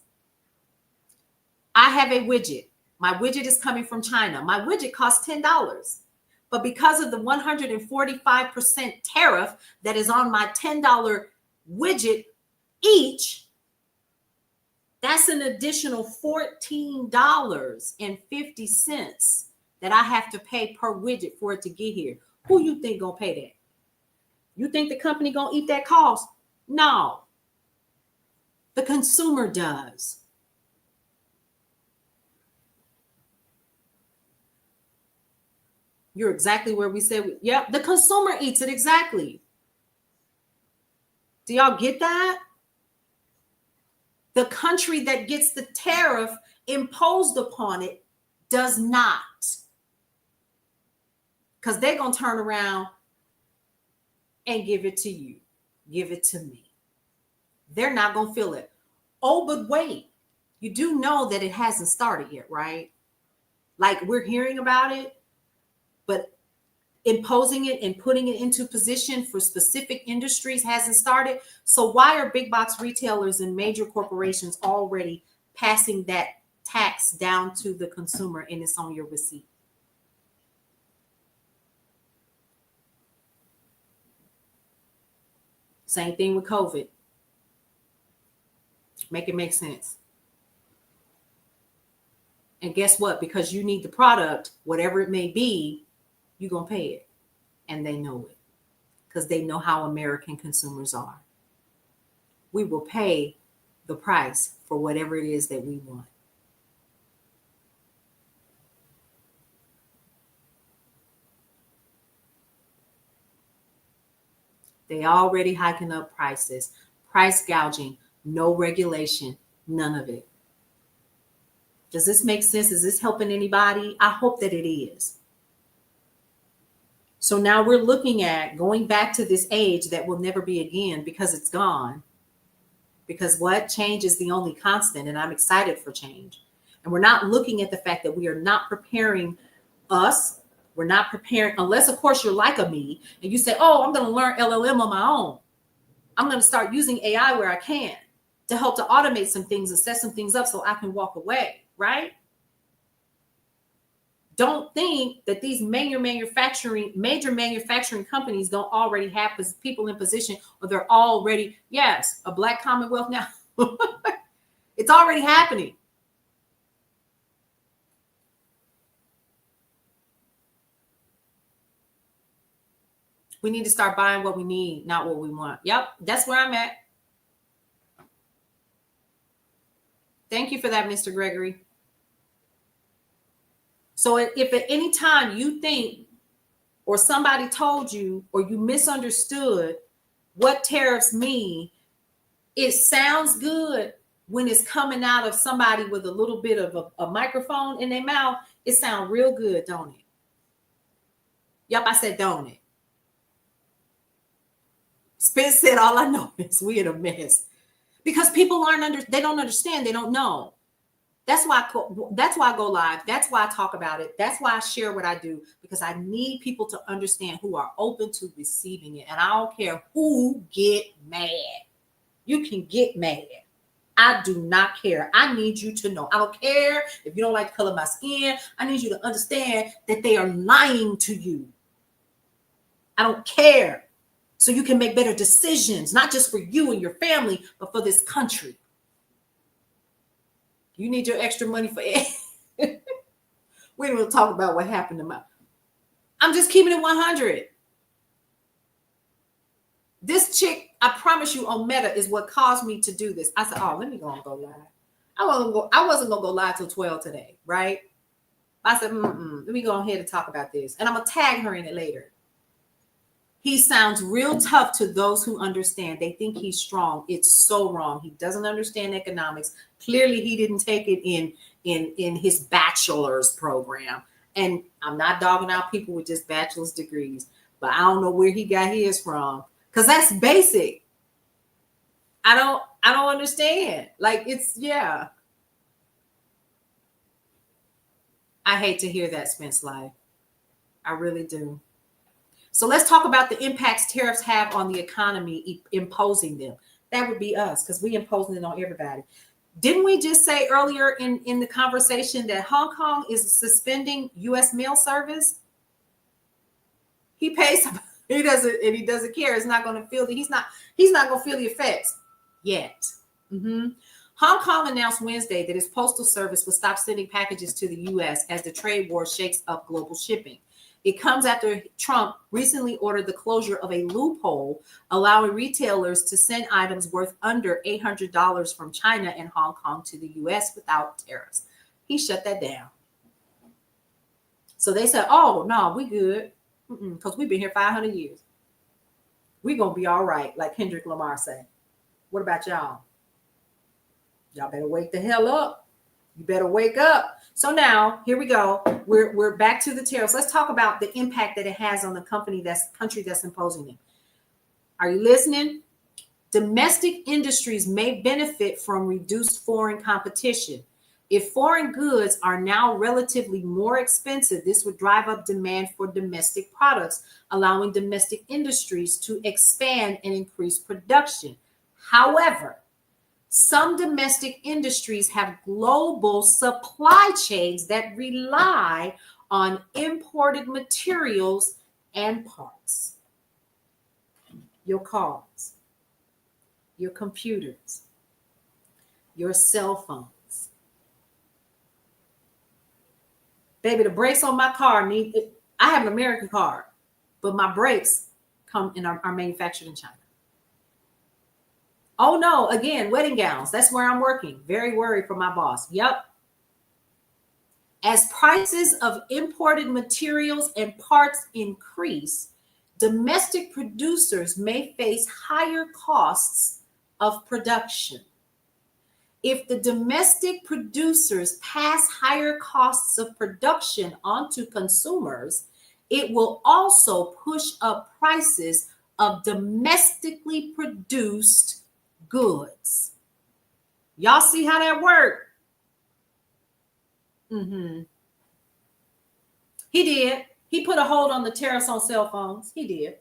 I have a widget. My widget is coming from China. My widget costs $10. But because of the 145% tariff that is on my $10 widget each, that's an additional $14.50 that I have to pay per widget for it to get here. Who you think gonna pay that? You think the company gonna eat that cost? No. The consumer does. You're exactly where we said, yep, the consumer eats it exactly. Do y'all get that? The country that gets the tariff imposed upon it does not. Because they're going to turn around and give it to you. Give it to me. They're not going to feel it. Oh, but wait. You do know that it hasn't started yet, right? Like we're hearing about it, but imposing it and putting it into position for specific industries hasn't started. So why are big box retailers and major corporations already passing that tax down to the consumer and it's on your receipt? Same thing with COVID. Make it make sense. And guess what? Because you need the product, whatever it may be, you're going to pay it. And they know it because they know how American consumers are. We will pay the price for whatever it is that we want. They already hiking up prices, price gouging, no regulation, none of it. Does this make sense? Is this helping anybody? I hope that it is. So now we're looking at going back to this age that will never be again because it's gone. Because what? Change is the only constant, and I'm excited for change. And we're not looking at the fact that we are not preparing us. We're not preparing, unless, of course, you're like me and you say, oh, I'm going to learn LLM on my own. I'm going to start using AI where I can to help to automate some things and set some things up so I can walk away, right? Don't think that these major manufacturing companies don't already have people in position or they're already, yes, a Black Commonwealth now. It's already happening. We need to start buying what we need, not what we want. Yep, that's where I'm at. Thank you for that, Mr. Gregory. So if at any time you think or somebody told you or you misunderstood what tariffs mean, it sounds good when it's coming out of somebody with a little bit of a microphone in their mouth. It sounds real good, don't it? Yep, I said, don't it? Spence said, all I know is we in a mess. Because people they don't understand, they don't know. That's why I go live. That's why I talk about it. That's why I share what I do, because I need people to understand who are open to receiving it. And I don't care who get mad. You can get mad. I do not care. I need you to know. I don't care if you don't like the color of my skin. I need you to understand that they are lying to you. I don't care. So you can make better decisions, not just for you and your family, but for this country. You need your extra money for it. We don't talk about what happened to my. I'm just keeping it 100. This chick, I promise you, on Meta is what caused me to do this. I said, "Oh, let me go live." I wasn't gonna go live till 12 today, right? I said, "Let me go ahead and talk about this," and I'm gonna tag her in it later. He sounds real tough to those who understand. They think he's strong. It's so wrong. He doesn't understand economics. Clearly, he didn't take it in his bachelor's program. And I'm not dogging out people with just bachelor's degrees, but I don't know where he got his from, because that's basic. I don't understand. Like, it's, yeah. I hate to hear that, Spence Life. I really do. So let's talk about the impacts tariffs have on the economy, imposing them. That would be us, because we imposing it on everybody. Didn't we just say earlier in the conversation that Hong Kong is suspending U.S. mail service? He pays, he doesn't care. It's not going to feel he's not going to feel the effects yet. Hong Kong announced Wednesday that its postal service will stop sending packages to the U.S. as the trade war shakes up global shipping. It comes after Trump recently ordered the closure of a loophole allowing retailers to send items worth under $800 from China and Hong Kong to the U.S. without tariffs. He shut that down. So they said, "Oh, no, we good, because we've been here 500 years. We're going to be all right," like Kendrick Lamar said. What about y'all? Y'all better wake the hell up. You better wake up. So now, here we go. We're back to the tariffs. Let's talk about the impact that it has on the country that's imposing them. Are you listening? Domestic industries may benefit from reduced foreign competition. If foreign goods are now relatively more expensive, this would drive up demand for domestic products, allowing domestic industries to expand and increase production. However, some domestic industries have global supply chains that rely on imported materials and parts. Your cars, your computers, your cell phones. Baby, the brakes on my car I have an American car, but my brakes are manufactured in China. Oh no, again, wedding gowns. That's where I'm working. Very worried for my boss. Yep. As prices of imported materials and parts increase, domestic producers may face higher costs of production. If the domestic producers pass higher costs of production onto consumers, it will also push up prices of domestically produced goods. Y'all see how that worked? He did. He put a hold on the tariffs on cell phones. He did.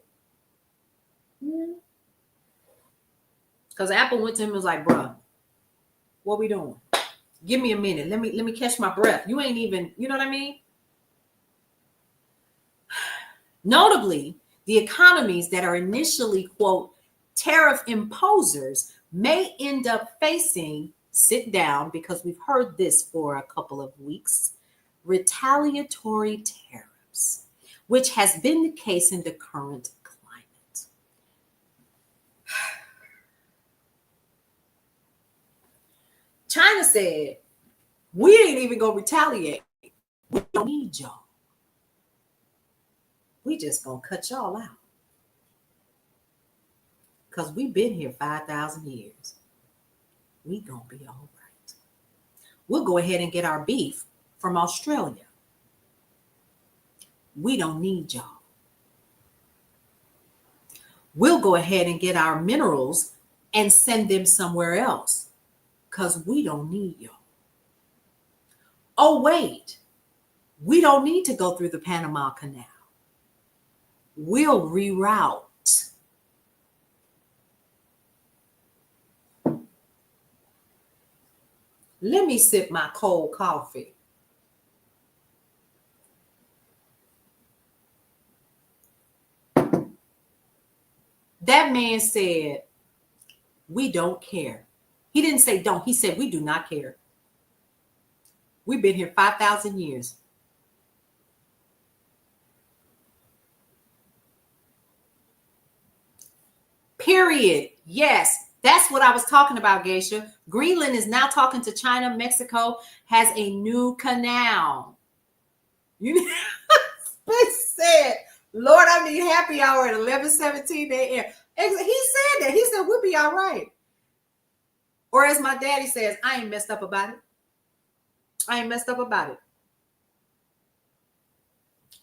Because Apple went to him and was like, "Bruh, what we doing? Give me a minute. Let me catch my breath. You ain't even," you know what I mean? Notably, the economies that are initially, quote, tariff imposers may end up facing, sit down, because we've heard this for a couple of weeks, retaliatory tariffs, which has been the case in the current climate. China said, "We ain't even gonna retaliate. We don't need y'all. We just gonna cut y'all out. Because we've been here 5,000 years. We gonna be all right. We'll go ahead and get our beef from Australia. We don't need y'all. We'll go ahead and get our minerals and send them somewhere else because we don't need y'all. Oh, wait, we don't need to go through the Panama Canal. We'll reroute. Let me sip my cold coffee. That man said, we don't care. He didn't say don't. He said, we do not care. We've been here 5,000 years. Period. Yes, that's what I was talking about, Geisha. Greenland is now talking to China. Mexico has a new canal. You said, Lord, I need happy hour at 11:17 a.m. He said that. He said, we'll be all right. Or as my daddy says, I ain't messed up about it. I ain't messed up about it.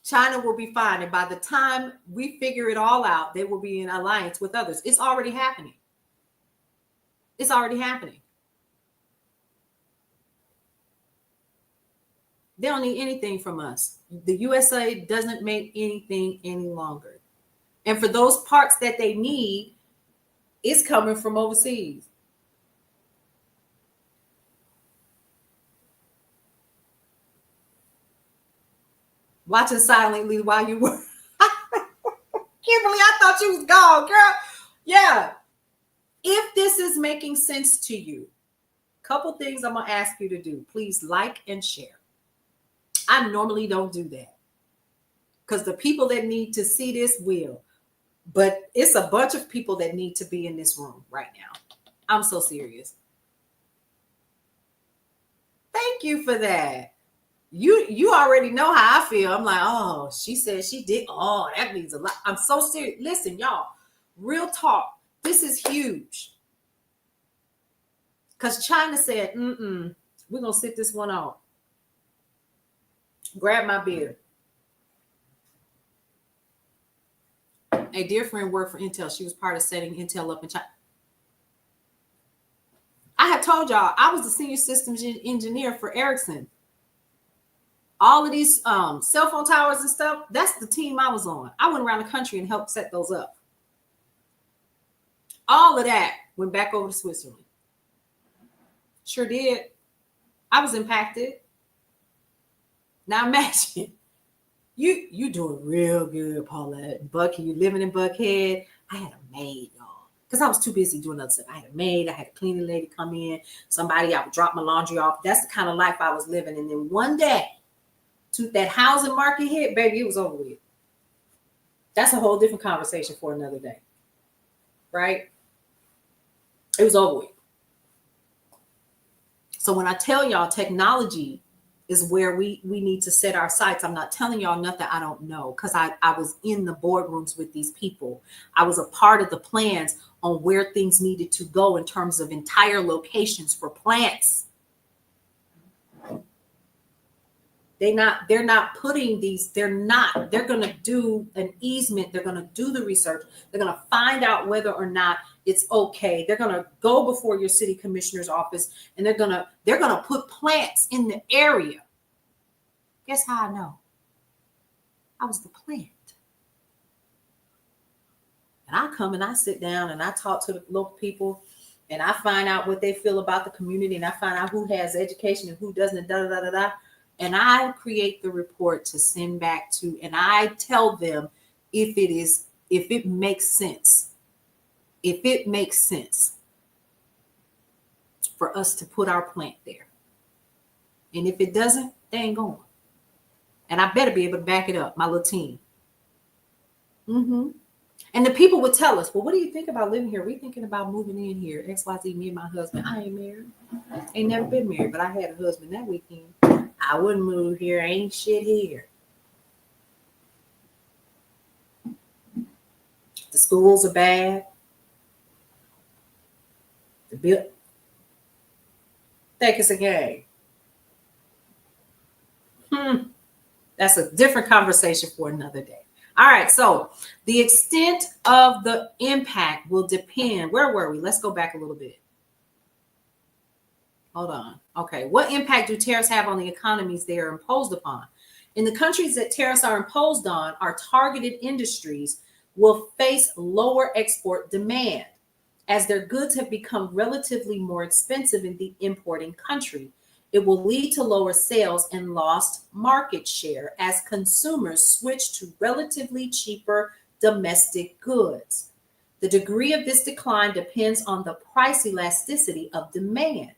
China will be fine. And by the time we figure it all out, they will be in alliance with others. It's already happening. It's already happening. They don't need anything from us. The USA doesn't make anything any longer. And for those parts that they need, it's coming from overseas. Watching silently while you were. Kimberly, I thought you was gone, girl. Yeah. If this is making sense to you, a couple things I'm going to ask you to do. Please like and share. I normally don't do that because the people that need to see this will. But it's a bunch of people that need to be in this room right now. I'm so serious. Thank you for that. You already know how I feel. I'm like, oh, she said she did. Oh, that means a lot. I'm so serious. Listen, y'all, real talk. This is huge. Because China said, we're going to sit this one out. Grab my beer. A dear friend worked for Intel. She was part of setting Intel up in China. I had told y'all I was the senior systems engineer for Ericsson. All of these cell phone towers and stuff, that's the team I was on. I went around the country and helped set those up. All of that went back over to Switzerland. Sure did. I was impacted. Now imagine, you doing real good, Paulette. Bucky, you living in Buckhead. I had a maid, y'all, because I was too busy doing other stuff. I had a maid. I had a cleaning lady come in. Somebody, I would drop my laundry off. That's the kind of life I was living. And then one day, that housing market hit, baby, it was over with. That's a whole different conversation for another day, right? It was over with. So when I tell y'all technology is where we need to set our sights, I'm not telling y'all nothing I don't know, because I was in the boardrooms with these people. I was a part of the plans on where things needed to go in terms of entire locations for plants. They're not putting these, they're going to do an easement. They're going to do the research. They're going to find out whether or not it's okay. They're going to go before your city commissioner's office and they're going to put plants in the area. Guess how I know? I was the plant. And I come and I sit down and I talk to the local people and I find out what they feel about the community and I find out who has education and who doesn't, and I create the report to send back to, and I tell them if it makes sense. If it makes sense for us to put our plant there. And if it doesn't, they ain't going. And I better be able to back it up, my little team. And the people would tell us, well, what do you think about living here? We thinking about moving in here. XYZ, me and my husband. I ain't married. Ain't never been married, but I had a husband that weekend. I wouldn't move here. Ain't shit here. The schools are bad. The bill. Think it's a game. That's That's a different conversation for another day. All right, so the extent of the impact will depend. Where were we? Let's go back a little bit. Hold on. Okay, what impact do tariffs have on the economies they are imposed upon? In the countries that tariffs are imposed on, our targeted industries will face lower export demand as their goods have become relatively more expensive in the importing country. It will lead to lower sales and lost market share as consumers switch to relatively cheaper domestic goods. The degree of this decline depends on the price elasticity of demand,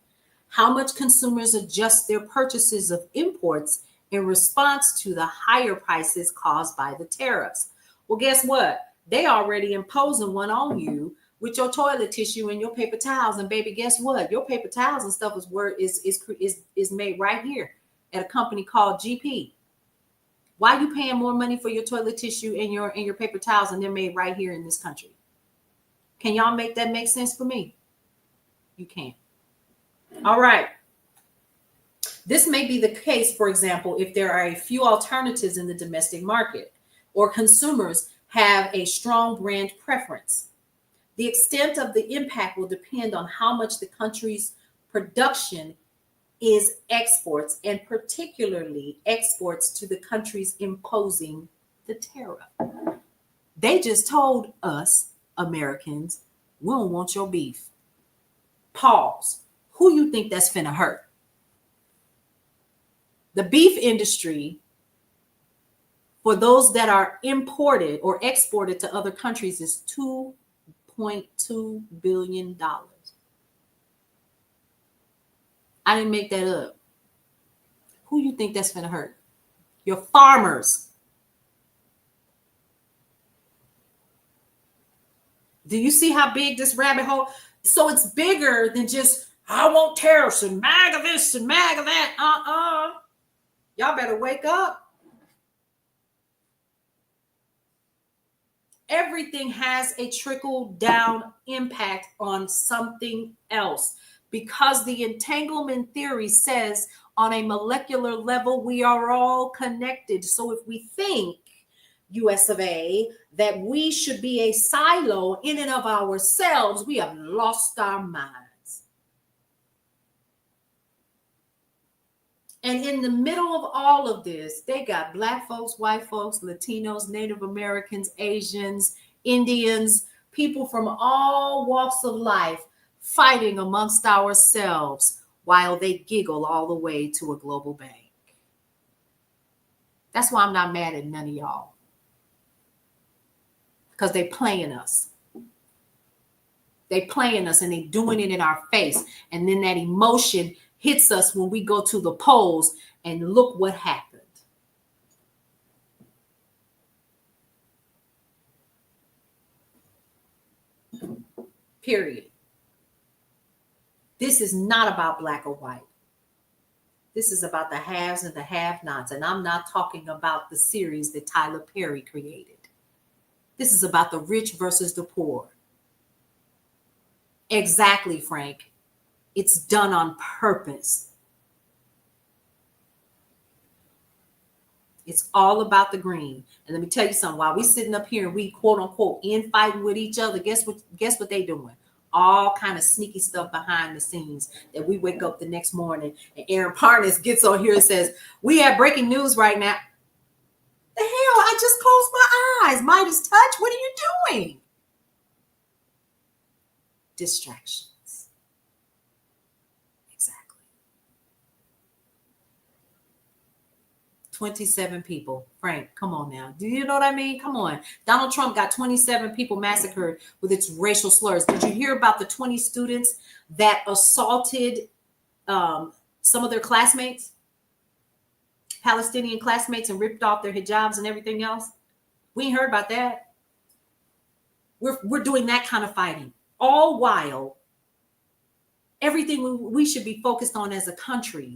how much consumers adjust their purchases of imports in response to the higher prices caused by the tariffs. Well, guess what? They already imposing one on you with your toilet tissue and your paper towels. And baby, guess what? Your paper towels and stuff is made right here at a company called GP. Why are you paying more money for your toilet tissue and your paper towels, and they're made right here in this country? Can y'all make that make sense for me? You can't. All right. This may be the case, for example, if there are a few alternatives in the domestic market or consumers have a strong brand preference. The extent of the impact will depend on how much the country's production is exports, and particularly exports to the countries imposing the tariff. They just told us, Americans, we don't want your beef. Pause. Who you think that's finna hurt? The beef industry, for those that are imported or exported to other countries, is $2.2 billion. I didn't make that up. Who you think that's finna hurt? Your farmers. Do you see how big this rabbit hole? So it's bigger than just, I want tariffs and MAGA this and MAGA that. Y'all better wake up. Everything has a trickle down impact on something else, because the entanglement theory says on a molecular level, we are all connected. So if we think, US of A, that we should be a silo in and of ourselves, we have lost our minds. And in the middle of all of this, they got Black folks, white folks, Latinos, Native Americans, Asians, Indians, people from all walks of life fighting amongst ourselves while they giggle all the way to a global bank. That's why I'm not mad at none of y'all. Because they playing us. They playing us and they doing it in our face. And then that emotion hits us when we go to the polls, and look what happened. Period. This is not about black or white. This is about the haves and the have-nots. And I'm not talking about the series that Tyler Perry created. This is about the rich versus the poor. Exactly, Frank. It's done on purpose. It's all about the green. And let me tell you something. While we sitting up here and we quote unquote infighting with each other, guess what they doing? All kind of sneaky stuff behind the scenes that we wake up the next morning and Aaron Parnas gets on here and says, we have breaking news right now. The hell, I just closed my eyes. Midas touch. What are you doing? Distractions. 27 people. Frank, come on now. Do you know what I mean? Come on. Donald Trump got 27 people massacred with its racial slurs. Did you hear about the 20 students that assaulted some of their classmates, Palestinian classmates, and ripped off their hijabs and everything else? We ain't heard about that. We're doing that kind of fighting. All while everything we should be focused on as a country,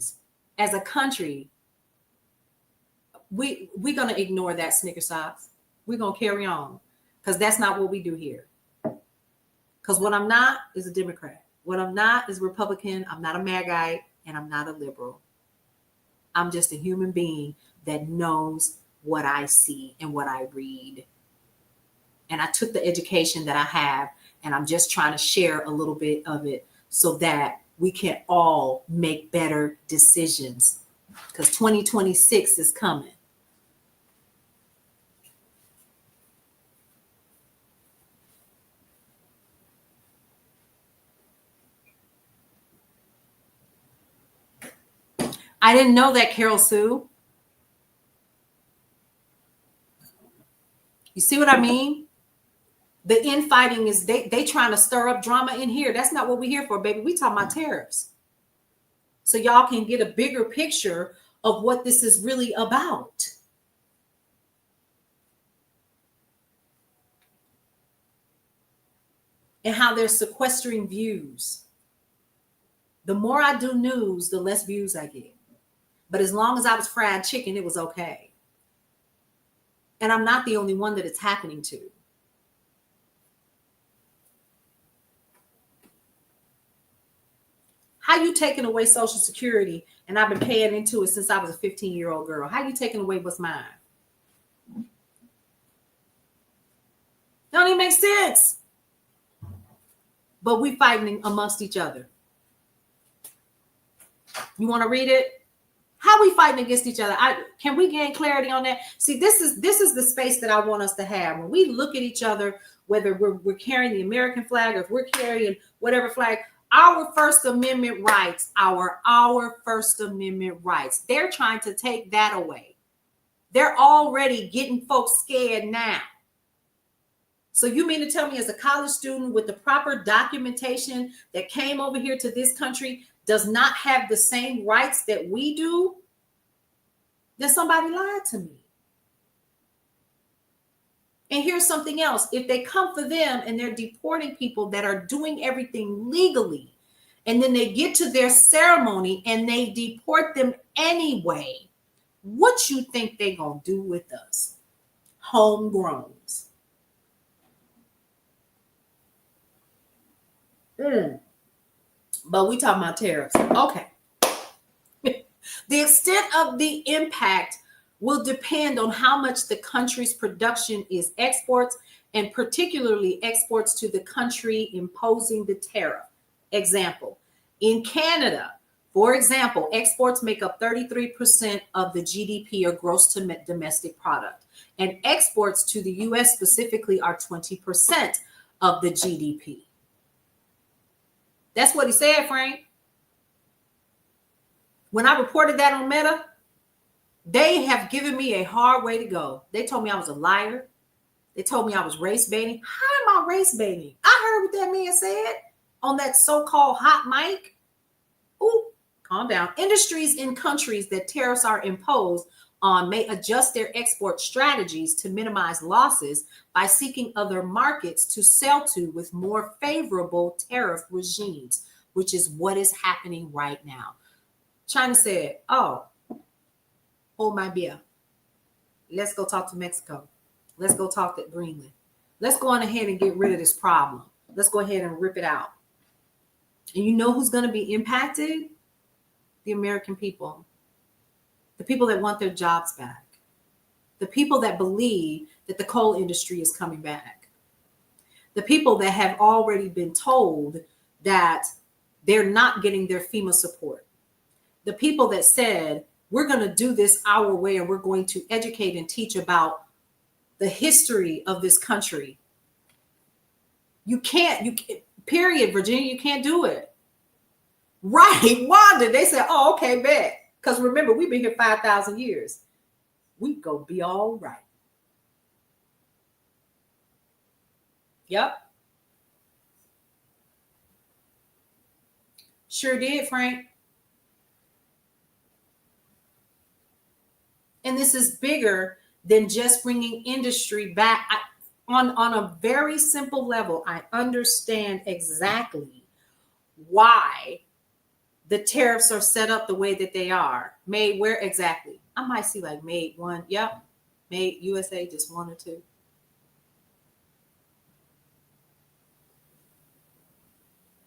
we're going to ignore that Snicker socks. We're going to carry on, because that's not what we do here. Because what I'm not is a Democrat. What I'm not is a Republican. I'm not a MAGite, and I'm not a liberal. I'm just a human being that knows what I see and what I read. And I took the education that I have, and I'm just trying to share a little bit of it so that we can all make better decisions, because 2026 is coming. I didn't know that, Carol Sue. You see what I mean? The infighting is they trying to stir up drama in here. That's not what we're here for, baby. We talking about tariffs. So y'all can get a bigger picture of what this is really about. And how they're sequestering views. The more I do news, the less views I get. But as long as I was fried chicken, it was okay. And I'm not the only one that it's happening to. How you taking away Social Security, and I've been paying into it since I was a 15-year-old girl. How you taking away what's mine? Don't even make sense. But we fighting amongst each other. You want to read it? How we fighting against each other? Can we gain clarity on that? See, this is the space that I want us to have. When we look at each other, whether we're carrying the American flag or if we're carrying whatever flag, our First Amendment rights, our First Amendment rights, they're trying to take that away. They're already getting folks scared now. So you mean to tell me, as a college student with the proper documentation that came over here to this country does not have the same rights that we do? Then somebody lied to me. And here's something else. If they come for them and they're deporting people that are doing everything legally, and then they get to their ceremony and they deport them anyway, what you think they gonna do with us? Homegrowns. But we talking about tariffs. Okay. The extent of the impact will depend on how much the country's production is exports, and particularly exports to the country imposing the tariff. Example, in Canada, for example, exports make up 33% of the GDP, or gross domestic product, and exports to the US specifically are 20% of the GDP. That's what he said, Frank. When I reported that on Meta, they have given me a hard way to go. They told me I was a liar. They told me I was race baiting. How am I race baiting? I heard what that man said on that so-called hot mic. Ooh, calm down. Industries in countries that tariffs are imposed on may adjust their export strategies to minimize losses by seeking other markets to sell to with more favorable tariff regimes, which is what is happening right now. China said, oh, hold my beer. Let's go talk to Mexico. Let's go talk to Greenland. Let's go on ahead and get rid of this problem. Let's go ahead and rip it out. And you know who's going to be impacted? The American people. The people that want their jobs back. The people that believe that the coal industry is coming back. The people that have already been told that they're not getting their FEMA support. The people that said, we're going to do this our way and we're going to educate and teach about the history of this country. You can't, period, Virginia, you can't do it. Right, Wanda, they said, oh, okay, bet. Because remember, we've been here 5,000 years. We go be all right. Yep. Sure did, Frank. And this is bigger than just bringing industry back. On a very simple level, I understand exactly why the tariffs are set up the way that they are. Made where exactly? I might see like made one. Yep. Made USA, just one or two.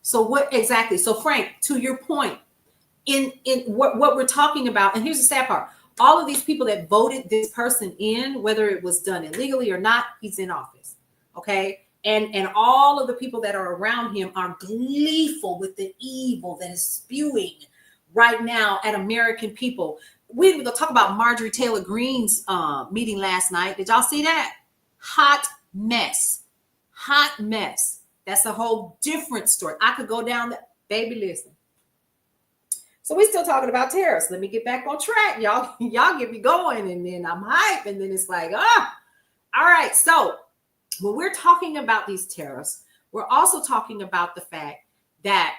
So what exactly? So Frank, to your point, in what we're talking about, and here's the sad part. all of these people that voted this person in, whether it was done illegally or not, he's in office. Okay. And all of the people that are around him are gleeful with the evil that is spewing right now at American people. We were going to talk about Marjorie Taylor Greene's meeting last night. Did y'all see that? Hot mess. Hot mess. That's a whole different story. I could go down that. Baby, listen. So we're still talking about tariffs. Let me get back on track. Y'all get me going, and then I'm hype, and then it's like, all right. So when we're talking about these tariffs, we're also talking about the fact that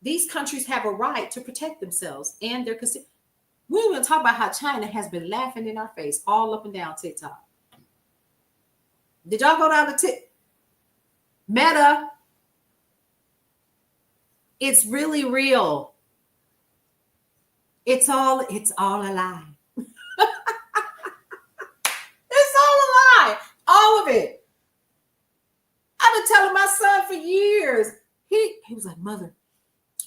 these countries have a right to protect themselves and their consumers. We're going to talk about how China has been laughing in our face all up and down TikTok. Did y'all go down to Meta? It's really real. It's all a lie. It's all a lie. All of it. I've been telling my son for years. He was like, Mother,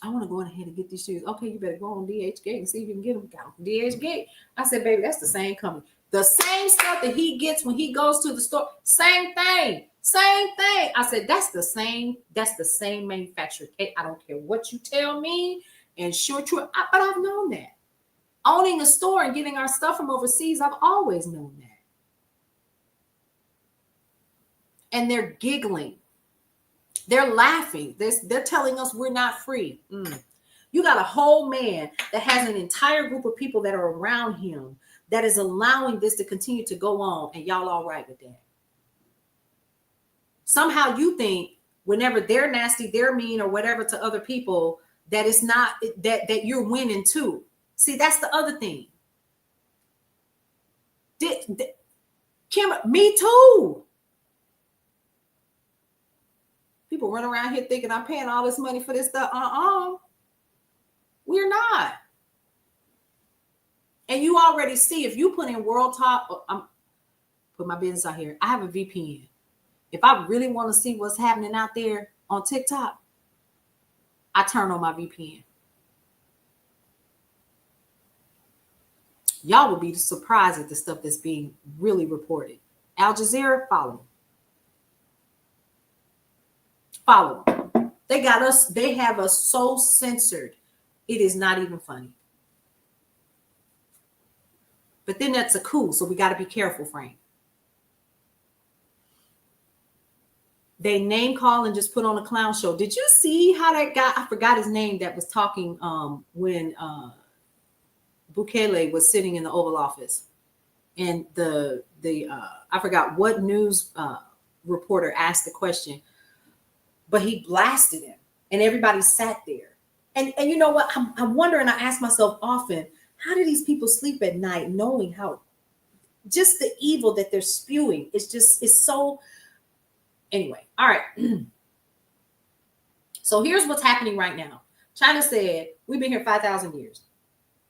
I want to go ahead and get these shoes. Okay, you better go on DHgate and see if you can get them down from DHgate. I said, baby, that's the same company. The same stuff that he gets when he goes to the store. Same thing. Same thing. I said, that's the same manufacturer. I don't care what you tell me. And sure, true. But I've known that. Owning a store and getting our stuff from overseas, I've always known that. And they're giggling. They're laughing. They're telling us we're not free. You got a whole man that has an entire group of people that are around him that is allowing this to continue to go on, and y'all all right with that. Somehow you think whenever they're nasty, they're mean, or whatever to other people, that it's not that you're winning too. See, that's the other thing. Kim, me too. People run around here thinking I'm paying all this money for this stuff. We're not. And you already see, if you put in World Top, I'm put my business out here. I have a VPN. If I really want to see what's happening out there on TikTok, I turn on my VPN. Y'all would be surprised at the stuff that's being really reported. Al Jazeera, follow them. They got us, they have us so censored. It is not even funny. But then that's a coup, so we got to be careful, Frank. They name call and just put on a clown show. Did you see how that guy, I forgot his name, that was talking when Bukele was sitting in the Oval Office, and I forgot what news reporter asked the question, but he blasted him, and everybody sat there. And you know what? I'm wondering, I ask myself often, how do these people sleep at night knowing how just the evil that they're spewing? It's so. Anyway, all right. So here's what's happening right now. China said, we've been here 5,000 years.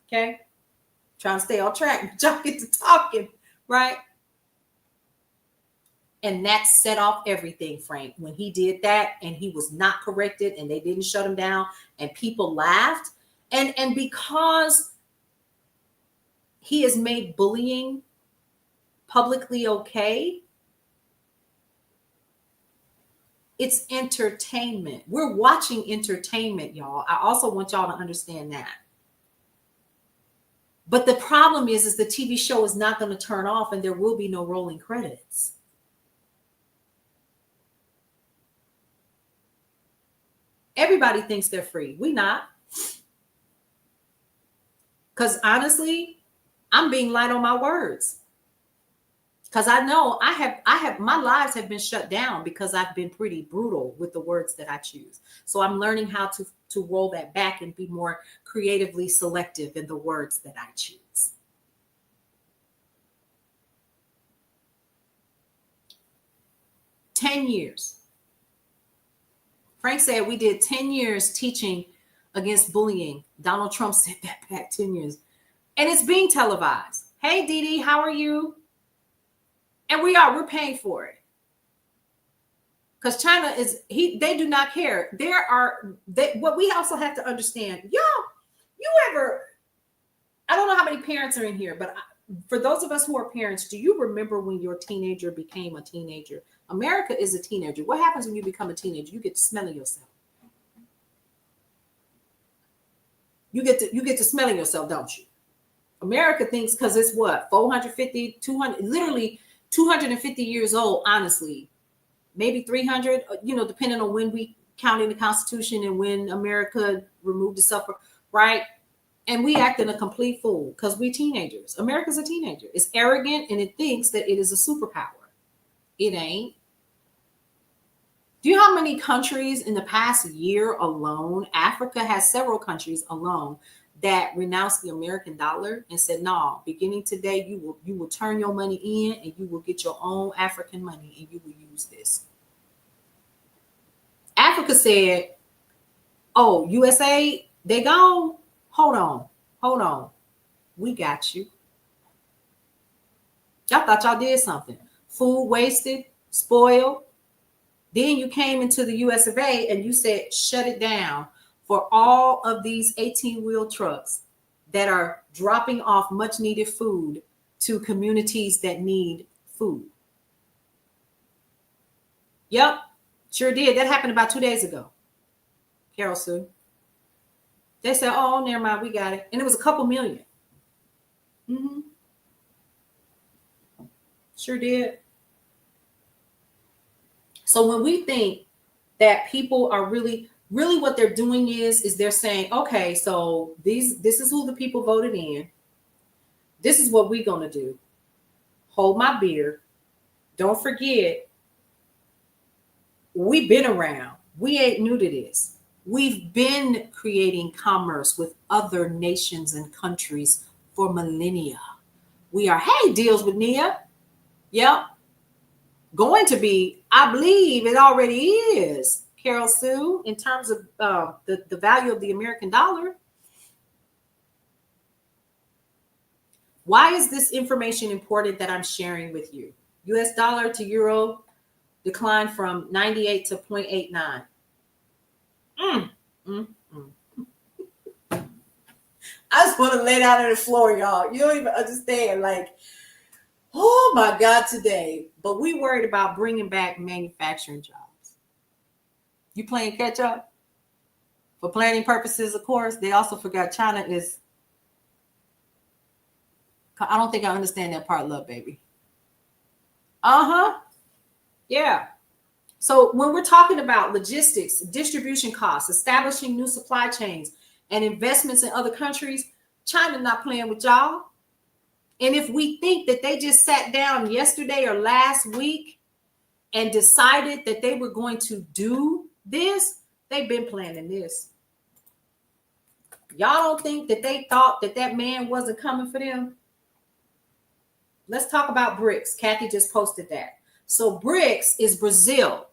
Okay? Trying to stay on track. Y'all get to talking, right? And that set off everything, Frank. When he did that and he was not corrected and they didn't shut him down and people laughed. And because he has made bullying publicly okay, it's entertainment. We're watching entertainment, y'all. I also want y'all to understand that. But the problem is the TV show is not going to turn off and there will be no rolling credits. Everybody thinks they're free. We not. Because honestly, I'm being light on my words. Because I know I have my lives have been shut down because I've been pretty brutal with the words that I choose. So I'm learning how to roll that back and be more creatively selective in the words that I choose. $10 years. Frank said we did 10 years teaching against bullying. Donald Trump said that back 10 years. And it's being televised. Hey, Dee Dee, how are you? And we're paying for it. Because China they do not care. What we also have to understand, You ever, I don't know how many parents are in here, but for those of us who are parents, do you remember when your teenager became a teenager? America is a teenager. What happens when you become a teenager? You get to smelling yourself. You get to smelling yourself, don't you? America thinks because it's what, 450, 200, literally 250 years old, honestly. Maybe 300, depending on when we counting the Constitution and when America removed itself, right? And we act in a complete fool because we teenagers. America's a teenager. It's arrogant and it thinks that it is a superpower. It ain't. Do you know how many countries in the past year alone? Africa has several countries alone that renounced the American dollar and said, no, beginning today, you will turn your money in and you will get your own African money and you will use this. Africa said, oh, USA, they gone. Hold on. We got you. Y'all thought y'all did something. Food wasted, spoiled. Then you came into the US of A and you said, shut it down for all of these 18-wheel trucks that are dropping off much needed food to communities that need food. Yep, sure did. That happened about 2 days ago. Carol Sue. They said, oh, never mind, we got it. And it was a couple million. Mm-hmm. Sure did. So when we think that people are really what they're doing is they're saying, okay, so this is who the people voted in. This is what we're going to do. Hold my beer. Don't forget, we've been around. We ain't new to this. We've been creating commerce with other nations and countries for millennia. We are, hey, deals with Nia. Yep. Going to be, I believe it already is, Carol Sue, in terms of the value of the American dollar. Why is this information important that I'm sharing with you? US dollar to euro declined from 98 to 0.89. I just want to lay down on the floor, y'all. You don't even understand. Like, oh my God, today. But we worried about bringing back manufacturing jobs. You playing catch up? For planning purposes, of course. They also forgot China is. I don't think I understand that part, love, baby. Yeah. So when we're talking about logistics, distribution costs, establishing new supply chains, and investments in other countries, China not playing with y'all. And if we think that they just sat down yesterday or last week and decided that they were going to do this, they've been planning this. Y'all don't think that they thought that that man wasn't coming for them? Let's talk about BRICS. Kathy just posted that. So BRICS is Brazil,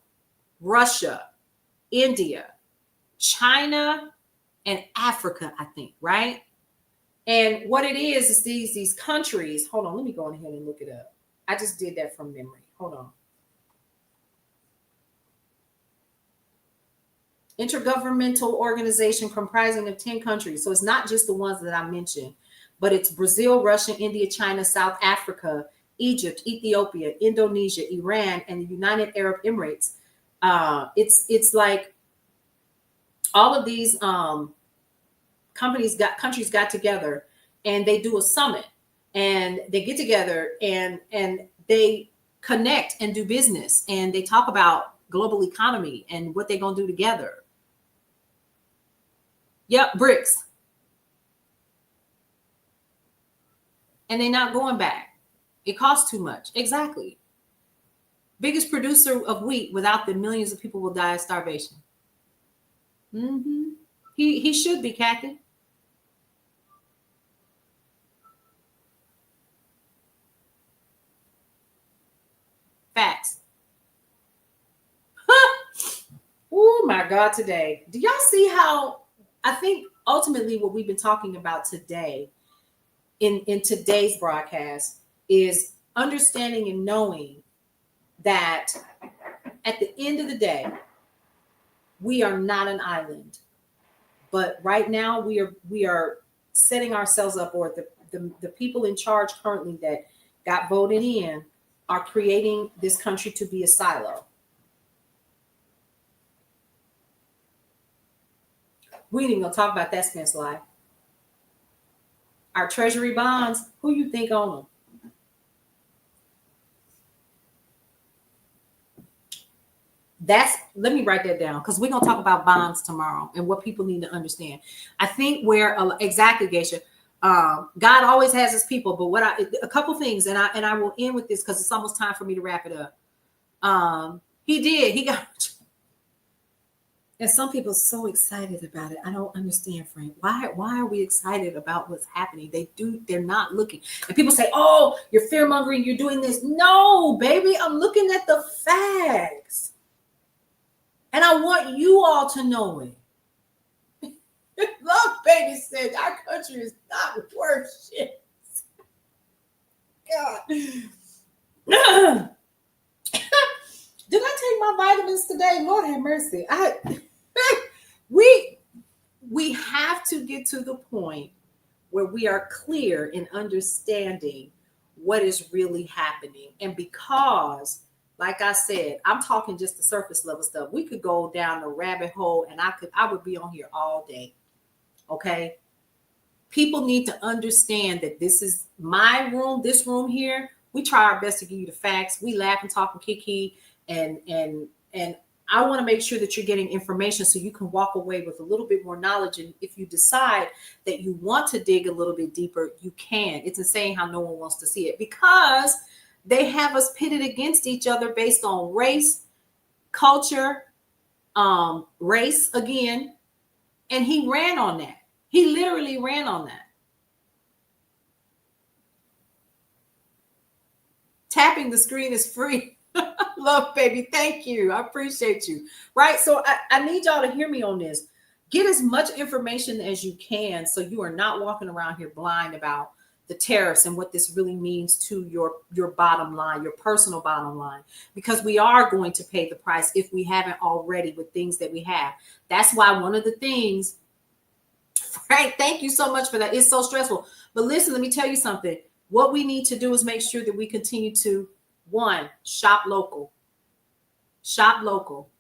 Russia, India, China, and Africa, I think, right? And what it is these countries. Hold on, let me go ahead and look it up. I just did that from memory. Hold on. Intergovernmental organization comprising of 10 countries. So it's not just the ones that I mentioned, but it's Brazil, Russia, India, China, South Africa, Egypt, Ethiopia, Indonesia, Iran, and the United Arab Emirates. It's like all of these countries got together and they do a summit and they get together and they connect and do business and they talk about global economy and what they're going to do together. Yep, BRICS. And they're not going back. It costs too much. Exactly. Biggest producer of wheat. Without them, millions of people will die of starvation. He should be, Kathy. Facts. Oh my God, today. Do y'all see how I think ultimately what we've been talking about today in today's broadcast is understanding and knowing that at the end of the day, we are not an island, But right now we are setting ourselves up, or the people in charge currently that got voted in are creating this country to be a silo. We ain't even gonna talk about that Spence life. Our treasury bonds, who you think own them? That's, let me write that down, because we're gonna talk about bonds tomorrow and what people need to understand. I think where exactly, Geisha, God always has his people, but a couple things, and I will end with this because it's almost time for me to wrap it up. He got, and some people are so excited about it. I don't understand, Frank. Why are we excited about what's happening? They're not looking. And people say, oh, you're fear mongering, you're doing this. No, baby, I'm looking at the facts. And I want you all to know it. Love Baby said our country is not worth shit. God. Did I take my vitamins today? Lord have mercy. We have to get to the point where we are clear in understanding what is really happening. And because, like I said, I'm talking just the surface level stuff. We could go down the rabbit hole and I would be on here all day. Okay. People need to understand that this is my room, this room here. We try our best to give you the facts. We laugh and talk and kiki, and I want to make sure that you're getting information so you can walk away with a little bit more knowledge. And if you decide that you want to dig a little bit deeper, you can. It's insane how no one wants to see it, because they have us pitted against each other based on race, culture, race again. And he ran on that. He literally ran on that. Tapping the screen is free. Love, baby. Thank you. I appreciate you. Right. So I need y'all to hear me on this. Get as much information as you can so you are not walking around here blind about the tariffs and what this really means to your bottom line, your personal bottom line, because we are going to pay the price if we haven't already with things that we have. That's why one of the things, Frank, thank you so much for that. It's so stressful. But listen, let me tell you something. What we need to do is make sure that we continue to, one, shop local. Shop local.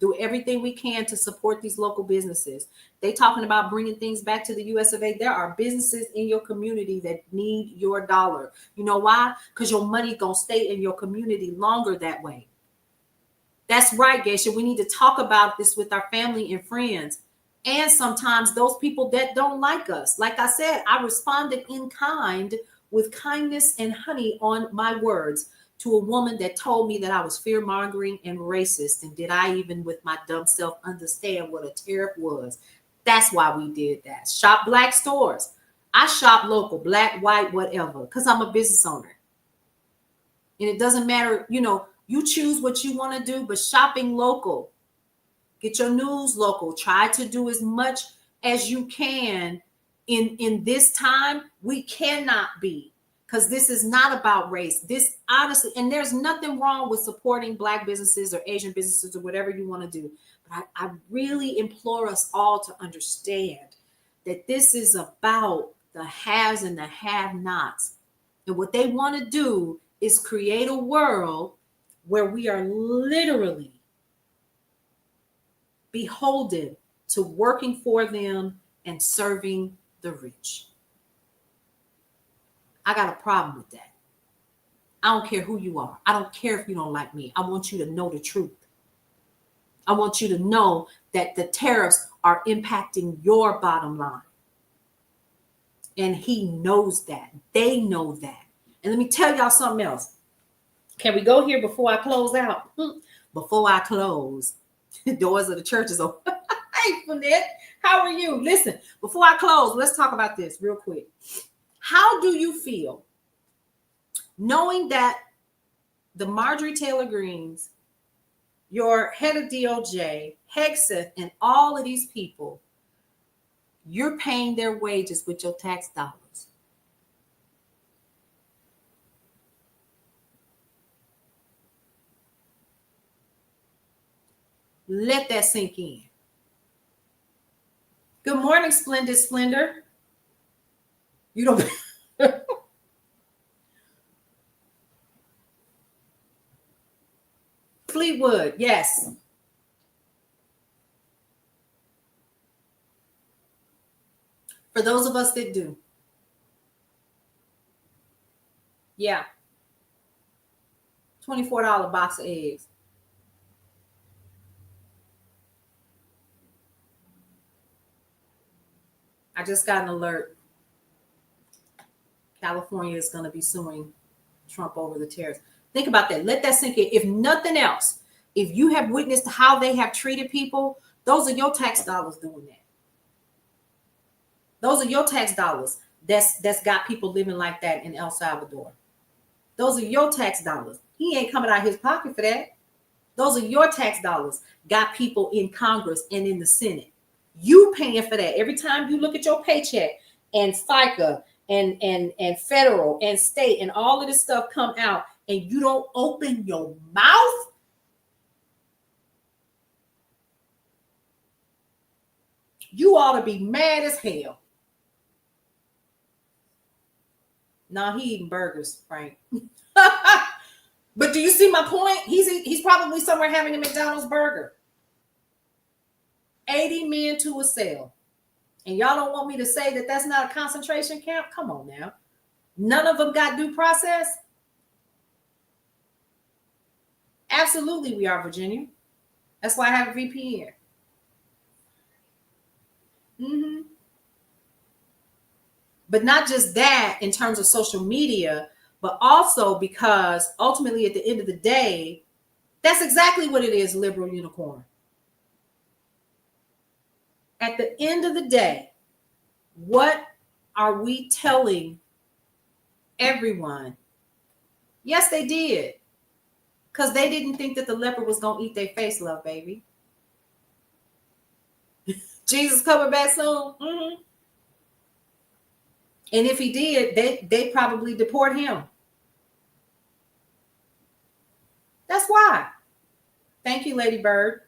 Do everything we can to support these local businesses. They talking about bringing things back to the US of A. There are businesses in your community that need your dollar. You know why? Because your money gonna stay in your community longer that way. That's right, Geisha. We need to talk about this with our family and friends. And sometimes those people that don't like us. Like I said, I responded in kind with kindness and honey on my words to a woman that told me that I was fear-mongering and racist. And did I even, with my dumb self, understand what a tariff was? That's why we did that. Shop black stores. I shop local, black, white, whatever, because I'm a business owner. And it doesn't matter, you choose what you want to do, but shopping local. Get your news local. Try to do as much as you can in this time. We cannot be, because this is not about race. This honestly, and there's nothing wrong with supporting Black businesses or Asian businesses or whatever you want to do. But I really implore us all to understand that this is about the haves and the have-nots. And what they want to do is create a world where we are literally beholden to working for them and serving the rich. I got a problem with that. I don't care who you are. I don't care if you don't like me. I want you to know the truth. I want you to know that the tariffs are impacting your bottom line. And he knows that. They know that. And let me tell y'all something else. Can we go here before I close out? Before I close, the doors of the church is open. Hey, Fournette, how are you? Listen, before I close, let's talk about this real quick. How do you feel knowing that the Marjorie Taylor Greens, your head of DOJ, Hegseth, and all of these people, you're paying their wages with your tax dollars? Let that sink in. Good morning, Splendid Splendor. You don't. Fleetwood, yes. For those of us that do. Yeah. $24 box of eggs. I just got an alert. California is going to be suing Trump over the tariffs. Think about that. Let that sink in. If nothing else, if you have witnessed how they have treated people, those are your tax dollars doing that. Those are your tax dollars that's got people living like that in El Salvador. Those are your tax dollars. He ain't coming out of his pocket for that. Those are your tax dollars got people in Congress and in the Senate. You paying for that. Every time you look at your paycheck and FICA and federal and state and all of this stuff come out and you don't open your mouth, you ought to be mad as hell. Nah, he eating burgers, Frank. But do you see my point? He's probably somewhere having a McDonald's burger. 80 men to a cell. And y'all don't want me to say that that's not a concentration camp? Come on now. None of them got due process? Absolutely, we are, Virginia. That's why I have a VPN. Mm-hmm. But not just that in terms of social media, but also because ultimately at the end of the day, that's exactly what it is, liberal unicorn. At the end of the day, what are we telling everyone? Yes, they did. Because they didn't think that the leopard was going to eat their face, love, baby. Jesus coming back soon. Mm-hmm. And if he did, they probably deport him. That's why. Thank you, Lady Bird.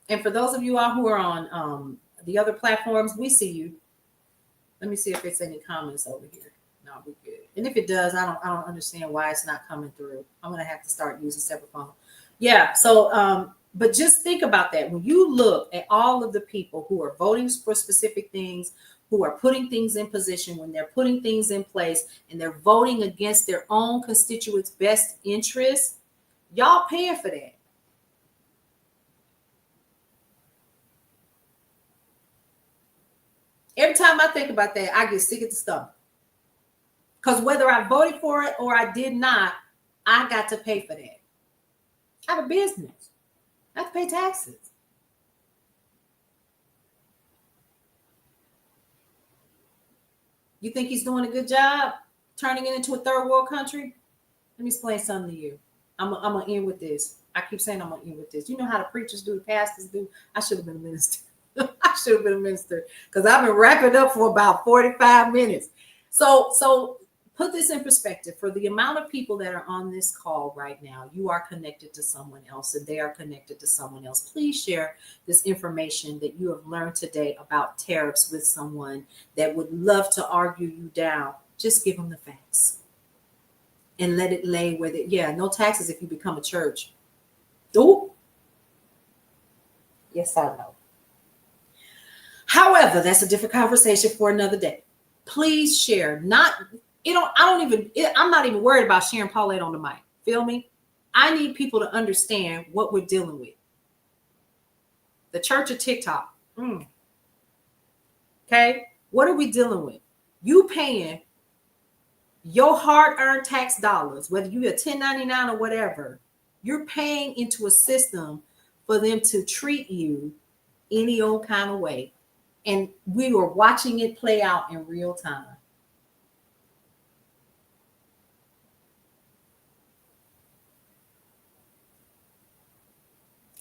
And for those of you all who are on the other platforms, we see you. Let me see if it's any comments over here. No, we're good. And if it does, I don't understand why it's not coming through. I'm gonna have to start using separate phone. Yeah. So, but just think about that. When you look at all of the people who are voting for specific things, who are putting things in position, when they're putting things in place, and they're voting against their own constituents' best interests, y'all paying for that. Every time I think about that, I get sick at the stomach. Because whether I voted for it or I did not, I got to pay for that. I have a business. I have to pay taxes. You think he's doing a good job turning it into a third world country? Let me explain something to you. I'm going to end with this. I keep saying I'm going to end with this. You know how the preachers do, the pastors do? I should have been a minister. I should have been a minister because I've been wrapping up for about 45 minutes. So put this in perspective. For the amount of people that are on this call right now, you are connected to someone else and they are connected to someone else. Please share this information that you have learned today about tariffs with someone that would love to argue you down. Just give them the facts and let it lay with it. Yeah, no taxes if you become a church. Oh, yes, I know. However, that's a different conversation for another day. Please share. I'm not even worried about sharing Paulette on the mic. Feel me? I need people to understand what we're dealing with. The church of TikTok. Okay? What are we dealing with? You paying your hard-earned tax dollars, whether you're a 1099 or whatever, you're paying into a system for them to treat you any old kind of way. And we were watching it play out in real time.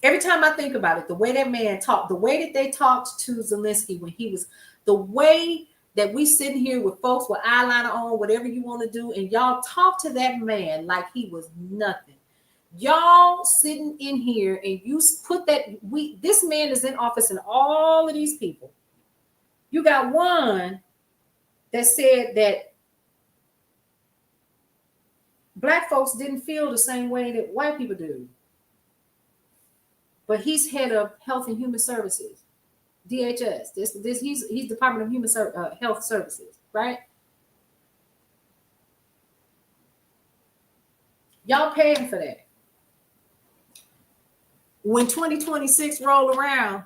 Every time I think about it, the way that man talked, the way that they talked to Zelensky when he was, the way that we sitting here with folks with eyeliner on, whatever you want to do, and y'all talk to that man like he was nothing. Y'all sitting in here and you put that this man is in office and all of these people. You got one that said that Black folks didn't feel the same way that white people do. But he's head of Health and Human Services, DHS. He's Department of Health Services, right? Y'all paying for that. When 2026 roll around,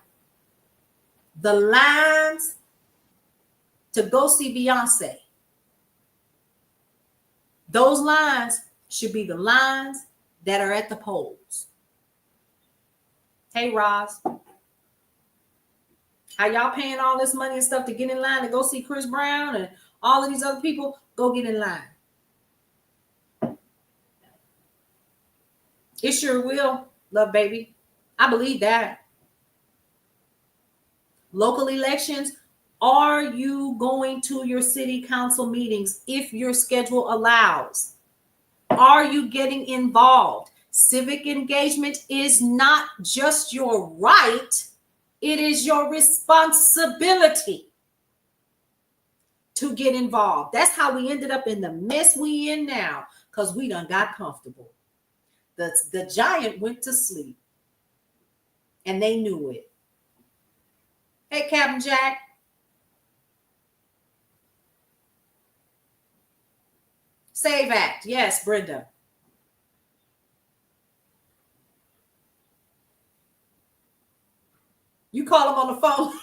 the lines to go see Beyonce, those lines should be the lines that are at the polls. Hey, Roz, how y'all paying all this money and stuff to get in line to go see Chris Brown and all of these other people? Go get in line. It sure will, love baby. I believe that. Local elections, are you going to your city council meetings if your schedule allows? Are you getting involved? Civic engagement is not just your right, it is your responsibility to get involved. That's how we ended up in the mess we in now, because we done got comfortable. The giant went to sleep and they knew it. Hey, Captain Jack. Save Act. Yes, Brenda. You call him on the phone.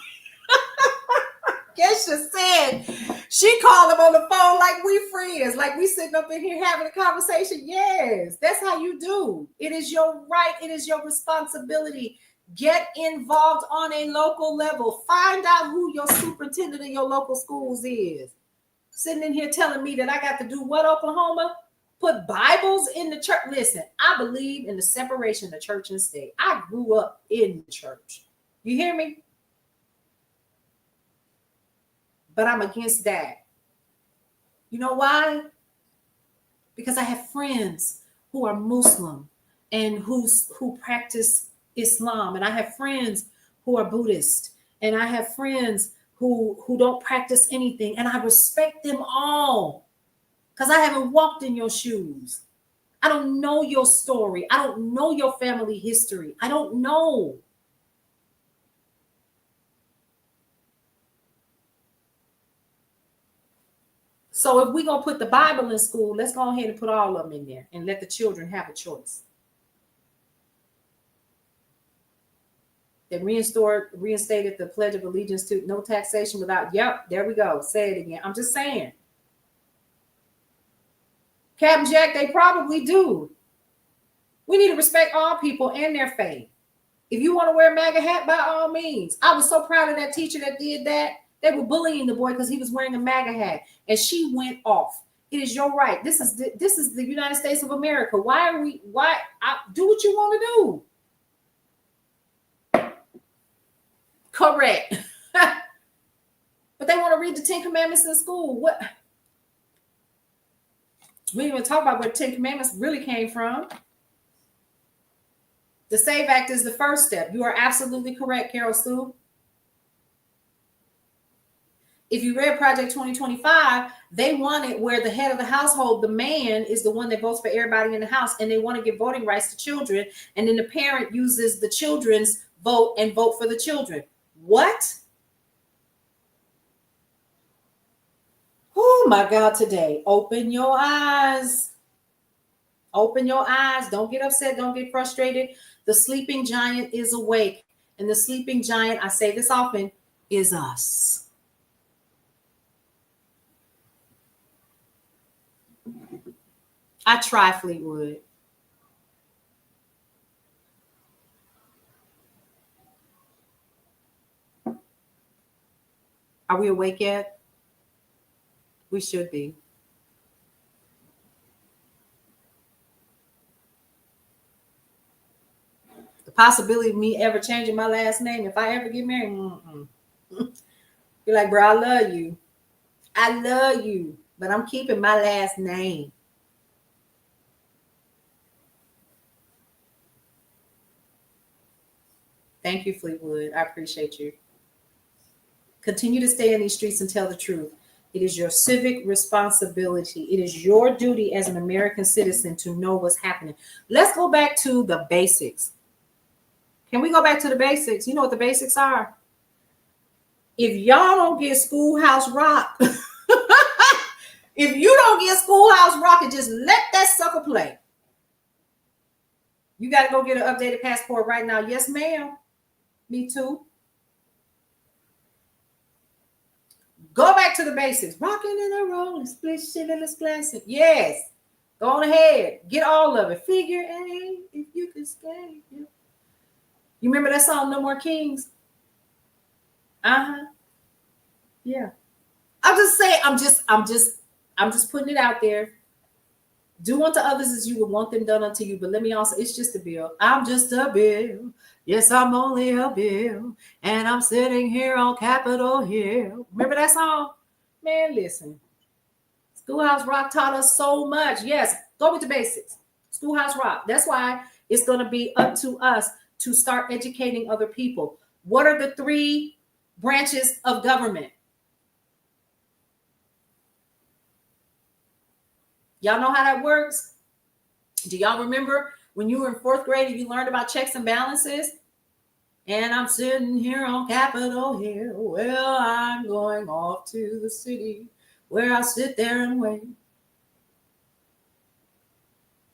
Kesha said she called him on the phone like we friends, like we sitting up in here having a conversation. Yes, that's how you do. It is your right. It is your responsibility. Get involved on a local level. Find out who your superintendent of your local schools is. Sitting in here telling me that I got to do what, Oklahoma? Put Bibles in the church. Listen, I believe in the separation of church and state. I grew up in the church. You hear me? But I'm against that. You know why? Because I have friends who are Muslim and who practice Islam, and I have friends who are Buddhist, and I have friends who don't practice anything, and I respect them all because I haven't walked in your shoes. I don't know your story. I don't know your family history. I don't know. So if we're going to put the Bible in school, let's go ahead and put all of them in there and let the children have a choice. They reinstated the Pledge of Allegiance to no taxation without, yep, there we go. Say it again. I'm just saying. Captain Jack, they probably do. We need to respect all people and their faith. If you want to wear a MAGA hat, by all means. I was so proud of that teacher that did that. They were bullying the boy because he was wearing a MAGA hat, and she went off. It is your right. This is the United States of America. Do what you want to do. Correct. But they want to read the 10 Commandments in school. What? We didn't even talk about where the 10 Commandments really came from. The SAVE Act is the first step. You are absolutely correct, Carol Sue. If you read Project 2025, they want it where the head of the household, the man, is the one that votes for everybody in the house, and they want to give voting rights to children, and then the parent uses the children's vote and vote for the children. What? Oh my God, today. Open your eyes. Open your eyes. Don't get upset. Don't get frustrated. The sleeping giant is awake. And the sleeping giant, I say this often, is us. I try, Fleetwood. Are we awake yet? We should be. The possibility of me ever changing my last name if I ever get married, you're like, bro, I love you. I love you, but I'm keeping my last name. Thank you, Fleetwood. I appreciate you. Continue to stay in these streets and tell the truth. It is your civic responsibility. It is your duty as an American citizen to know what's happening. Let's go back to the basics. Can we go back to the basics? You know what the basics are? If y'all don't get Schoolhouse Rock, if you don't get Schoolhouse Rock and just let that sucker play, you got to go get an updated passport right now. Yes, ma'am. Me too. Go back to the basics. Rocking and a rolling, split shit in this classic. Yes. Go on ahead. Get all of it. Figure eight if you can stay. You remember that song, No More Kings? Uh-huh. Yeah. I'm just saying, I'm just putting it out there. Do unto others as you would want them done unto you. But let me also, it's just a bill. I'm just a bill. Yes, I'm only a bill. And I'm sitting here on Capitol Hill. Remember that song? Man, listen. Schoolhouse Rock taught us so much. Yes, go with the basics. Schoolhouse Rock. That's why it's going to be up to us to start educating other people. What are the 3 branches of government? Y'all know how that works? Do y'all remember when you were in 4th grade and you learned about checks and balances? And I'm sitting here on Capitol Hill. Well, I'm going off to the city where I sit there and wait.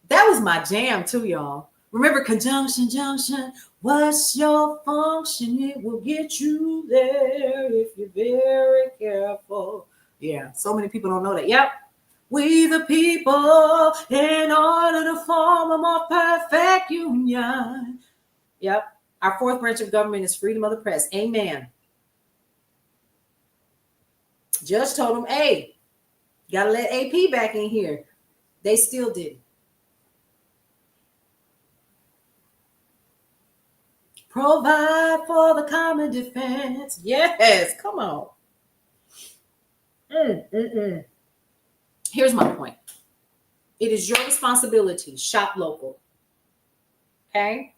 That was my jam too, y'all. Remember conjunction, junction. What's your function? It will get you there if you're very careful. Yeah, so many people don't know that. Yep. We the people, in order to form a more perfect union. Yep. Our 4th branch of government is freedom of the press. Amen. Judge told them, hey, got to let AP back in here. They still didn't. Provide for the common defense. Yes, come on. Here's my point. It is your responsibility. Shop local. Okay?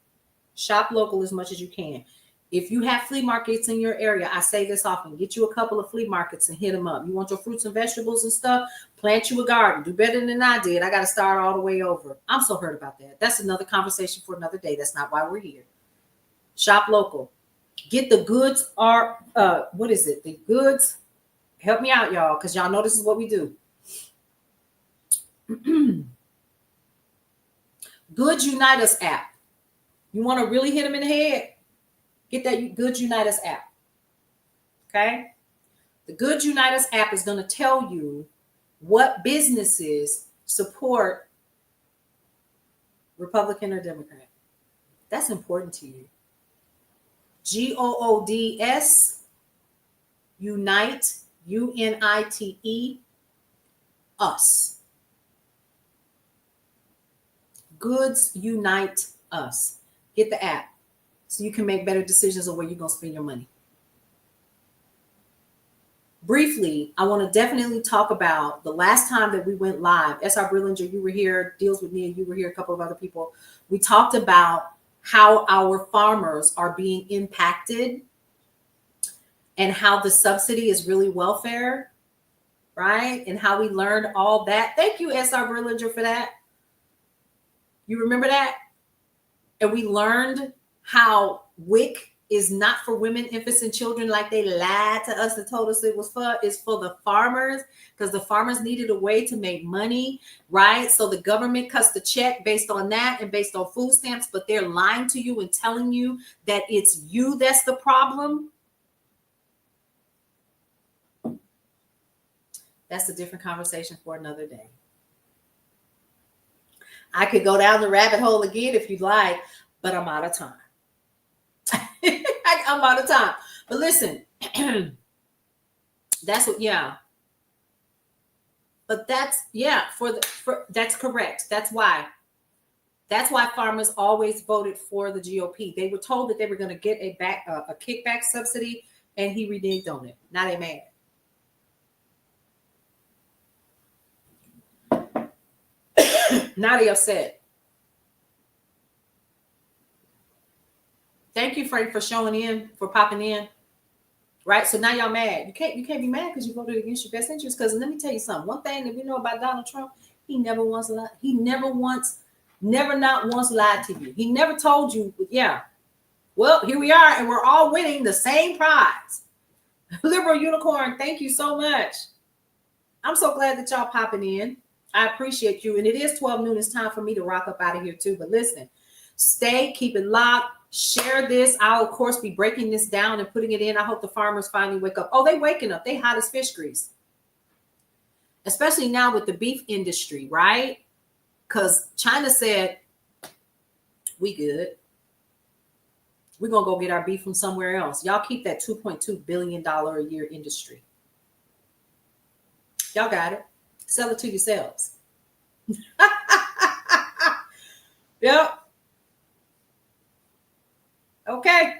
Shop local as much as you can. If you have flea markets in your area, I say this often, get you a couple of flea markets and hit them up. You want your fruits and vegetables and stuff, plant you a garden. Do better than I did. I got to start all the way over. I'm so hurt about that. That's another conversation for another day. That's not why we're here. Shop local. Get the goods what is it? The goods. Help me out, y'all, because y'all know this is what we do. Goods Unite Us app. You want to really hit them in the head? Get that Goods Unite Us app. Okay? The Goods Unite Us app is going to tell you what businesses support Republican or Democrat. That's important to you. GOODS, Unite, UNITE, us. Goods Unite Us. Get the app so you can make better decisions on where you're going to spend your money. Briefly, I want to definitely talk about the last time that we went live. S.R. Brillinger, you were here. Deals with me, and you were here. A couple of other people. We talked about how our farmers are being impacted and how the subsidy is really welfare, right? And how we learned all that. Thank you, S.R. Brillinger, for that. You remember that? And we learned how WIC is not for women, infants, and children like they lied to us and told us it was for. It's for the farmers, because the farmers needed a way to make money, right? So the government cuts the check based on that and based on food stamps, but they're lying to you and telling you that it's you that's the problem. That's a different conversation for another day. I could go down the rabbit hole again if you'd like, but I'm out of time. I'm out of time. But listen, that's what, yeah. But that's, yeah, that's correct. That's why farmers always voted for the GOP. They were told that they were going to get a kickback subsidy, and he reneged on it. Now they mad. Now they upset. Thank you for showing in, for popping in. Right? So now y'all mad. You can't be mad because you voted against your best interest. Because let me tell you something. One thing that we know about Donald Trump, he never once lied. He never once lied to you. He never told you, yeah. Well, here we are, and we're all winning the same prize. Liberal Unicorn, thank you so much. I'm so glad that y'all popping in. I appreciate you. And it is 12 noon. It's time for me to rock up out of here too. But listen, keep it locked. Share this. I'll, of course, be breaking this down and putting it in. I hope the farmers finally wake up. Oh, they waking up. They hot as fish grease. Especially now with the beef industry, right? Because China said, we good. We're going to go get our beef from somewhere else. Y'all keep that $2.2 billion a year industry. Y'all got it. Sell it to yourselves. Yep. Okay.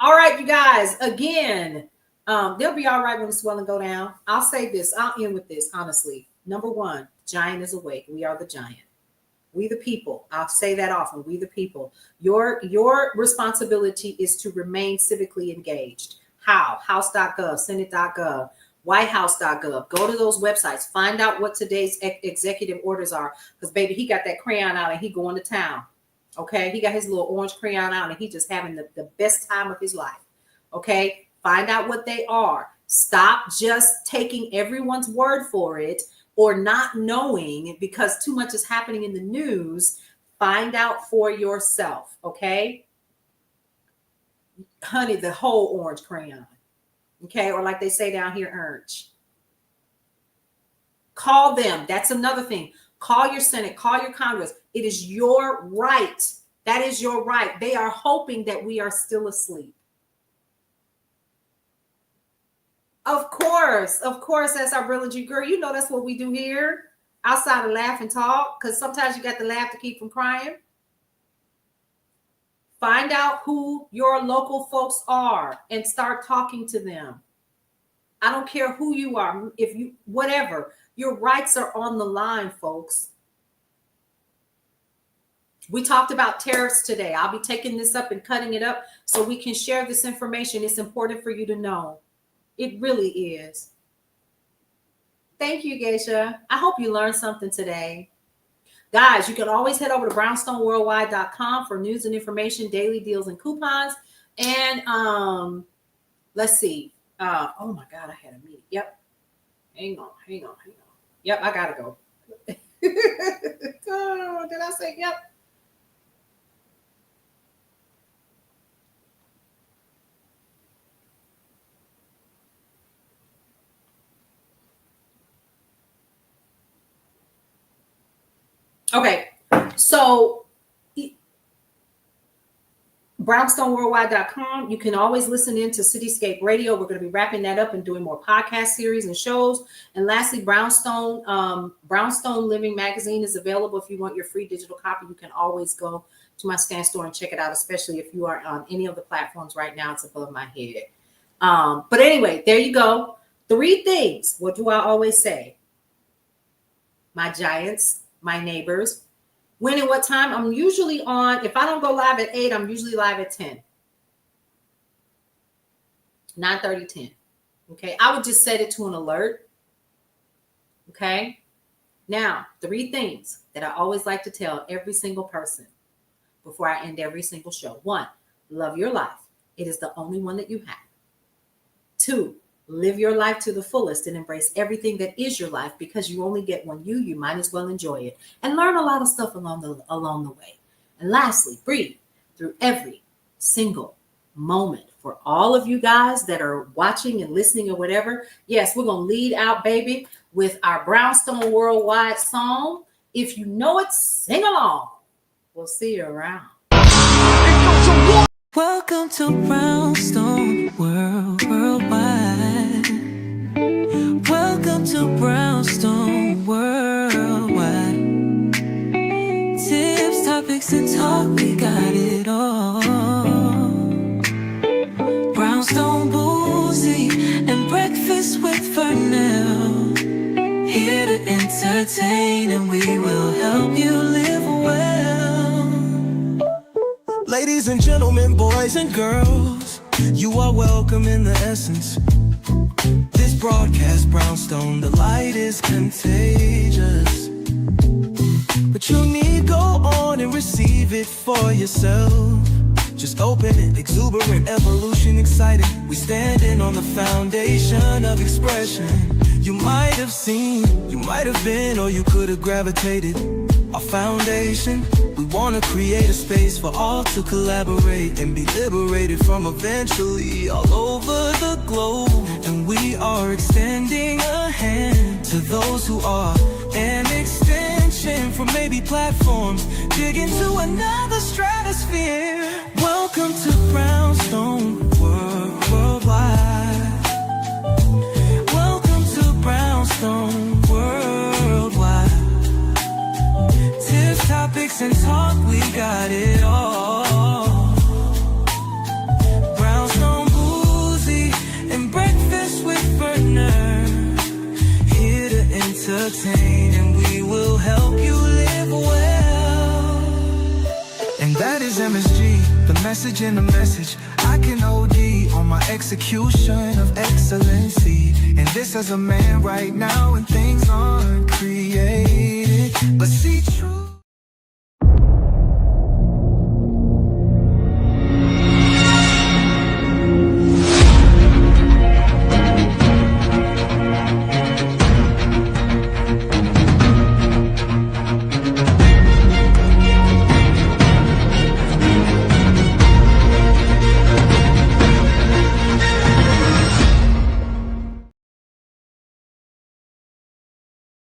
All right, you guys. Again, they'll be all right when the swelling go down. I'll say this. I'll end with this, honestly. Number one, giant is awake. We are the giant. We the people. I'll say that often. We the people. Your responsibility is to remain civically engaged. How? House.gov, Senate.gov, WhiteHouse.gov. Go to those websites. Find out what today's executive orders are. Because, baby, he got that crayon out and he going to town. Okay? He got his little orange crayon out and he just having the best time of his life. Okay? Find out what they are. Stop just taking everyone's word for it or not knowing because too much is happening in the news. Find out for yourself. Okay? Honey, the whole orange crayon. Okay, or like they say down here, orange. Call them. That's another thing. Call your Senate, call your Congress. It is your right. That is your right. They are hoping that we are still asleep. Of course, that's our brilliant girl. You know that's what we do here. Outside of laugh and talk, because sometimes you got to laugh to keep from crying. Find out who your local folks are and start talking to them. I don't care who you are, if you, whatever. Your rights are on the line, folks. We talked about tariffs today. I'll be taking this up and cutting it up so we can share this information. It's important for you to know. It really is. Thank you, Geisha. I hope you learned something today. Guys, you can always head over to brownstoneworldwide.com for news and information, daily deals and coupons. And let's see. Oh my God, I had a meeting. Yep. Hang on. Yep, I gotta go. Oh, did I say yep? Okay, so brownstoneworldwide.com. You can always listen in to Cityscape Radio. We're going to be wrapping that up and doing more podcast series and shows. And lastly, Brownstone Living Magazine is available. If you want your free digital copy, you can always go to my stand store and check it out, especially if you are on any of the platforms right now. It's above my head. But anyway, there you go. 3 things. What do I always say? My giants, my neighbors. When and what time? I'm usually on, if I don't go live at 8, I'm usually live at 10. 9:30, 10. Okay. I would just set it to an alert. Okay. Now, 3 things that I always like to tell every single person before I end every single show. 1, love your life. It is the only one that you have. 2, live your life to the fullest and embrace everything that is your life because you only get one you might as well enjoy it and learn a lot of stuff along the way. And lastly, breathe through every single moment. For all of you guys that are watching and listening or whatever, yes, we're going to lead out, baby, with our Brownstone Worldwide song. If you know it, sing along. We'll see you around. Welcome to Brownstone Worldwide. Welcome to Brownstone Worldwide. Tips, topics, and talk, we got it all. Brownstone Boozy and Breakfast with Fernell. Here to entertain and we will help you live well. Ladies and gentlemen, boys and girls, you are welcome in the essence. This broadcast brownstone, the light is contagious. But you need go on and receive it for yourself. Just open it, exuberant, evolution, exciting. We standing on the foundation of expression. You might have seen, you might have been, or you could have gravitated. Our foundation, we wanna create a space for all to collaborate and be liberated from eventually all over the globe. And we are extending a hand to those who are an extension from maybe platforms, dig into another stratosphere. Welcome to Brownstone Worldwide. Welcome to Brownstone Worldwide. Tips, topics, and talk, we got it all. Brownstone Boozy and Breakfast with Bernard, here to entertain, and we will help you live well. And that is MSG, the message in the message. I can OD on my execution of excellency. And this as a man right now, and things on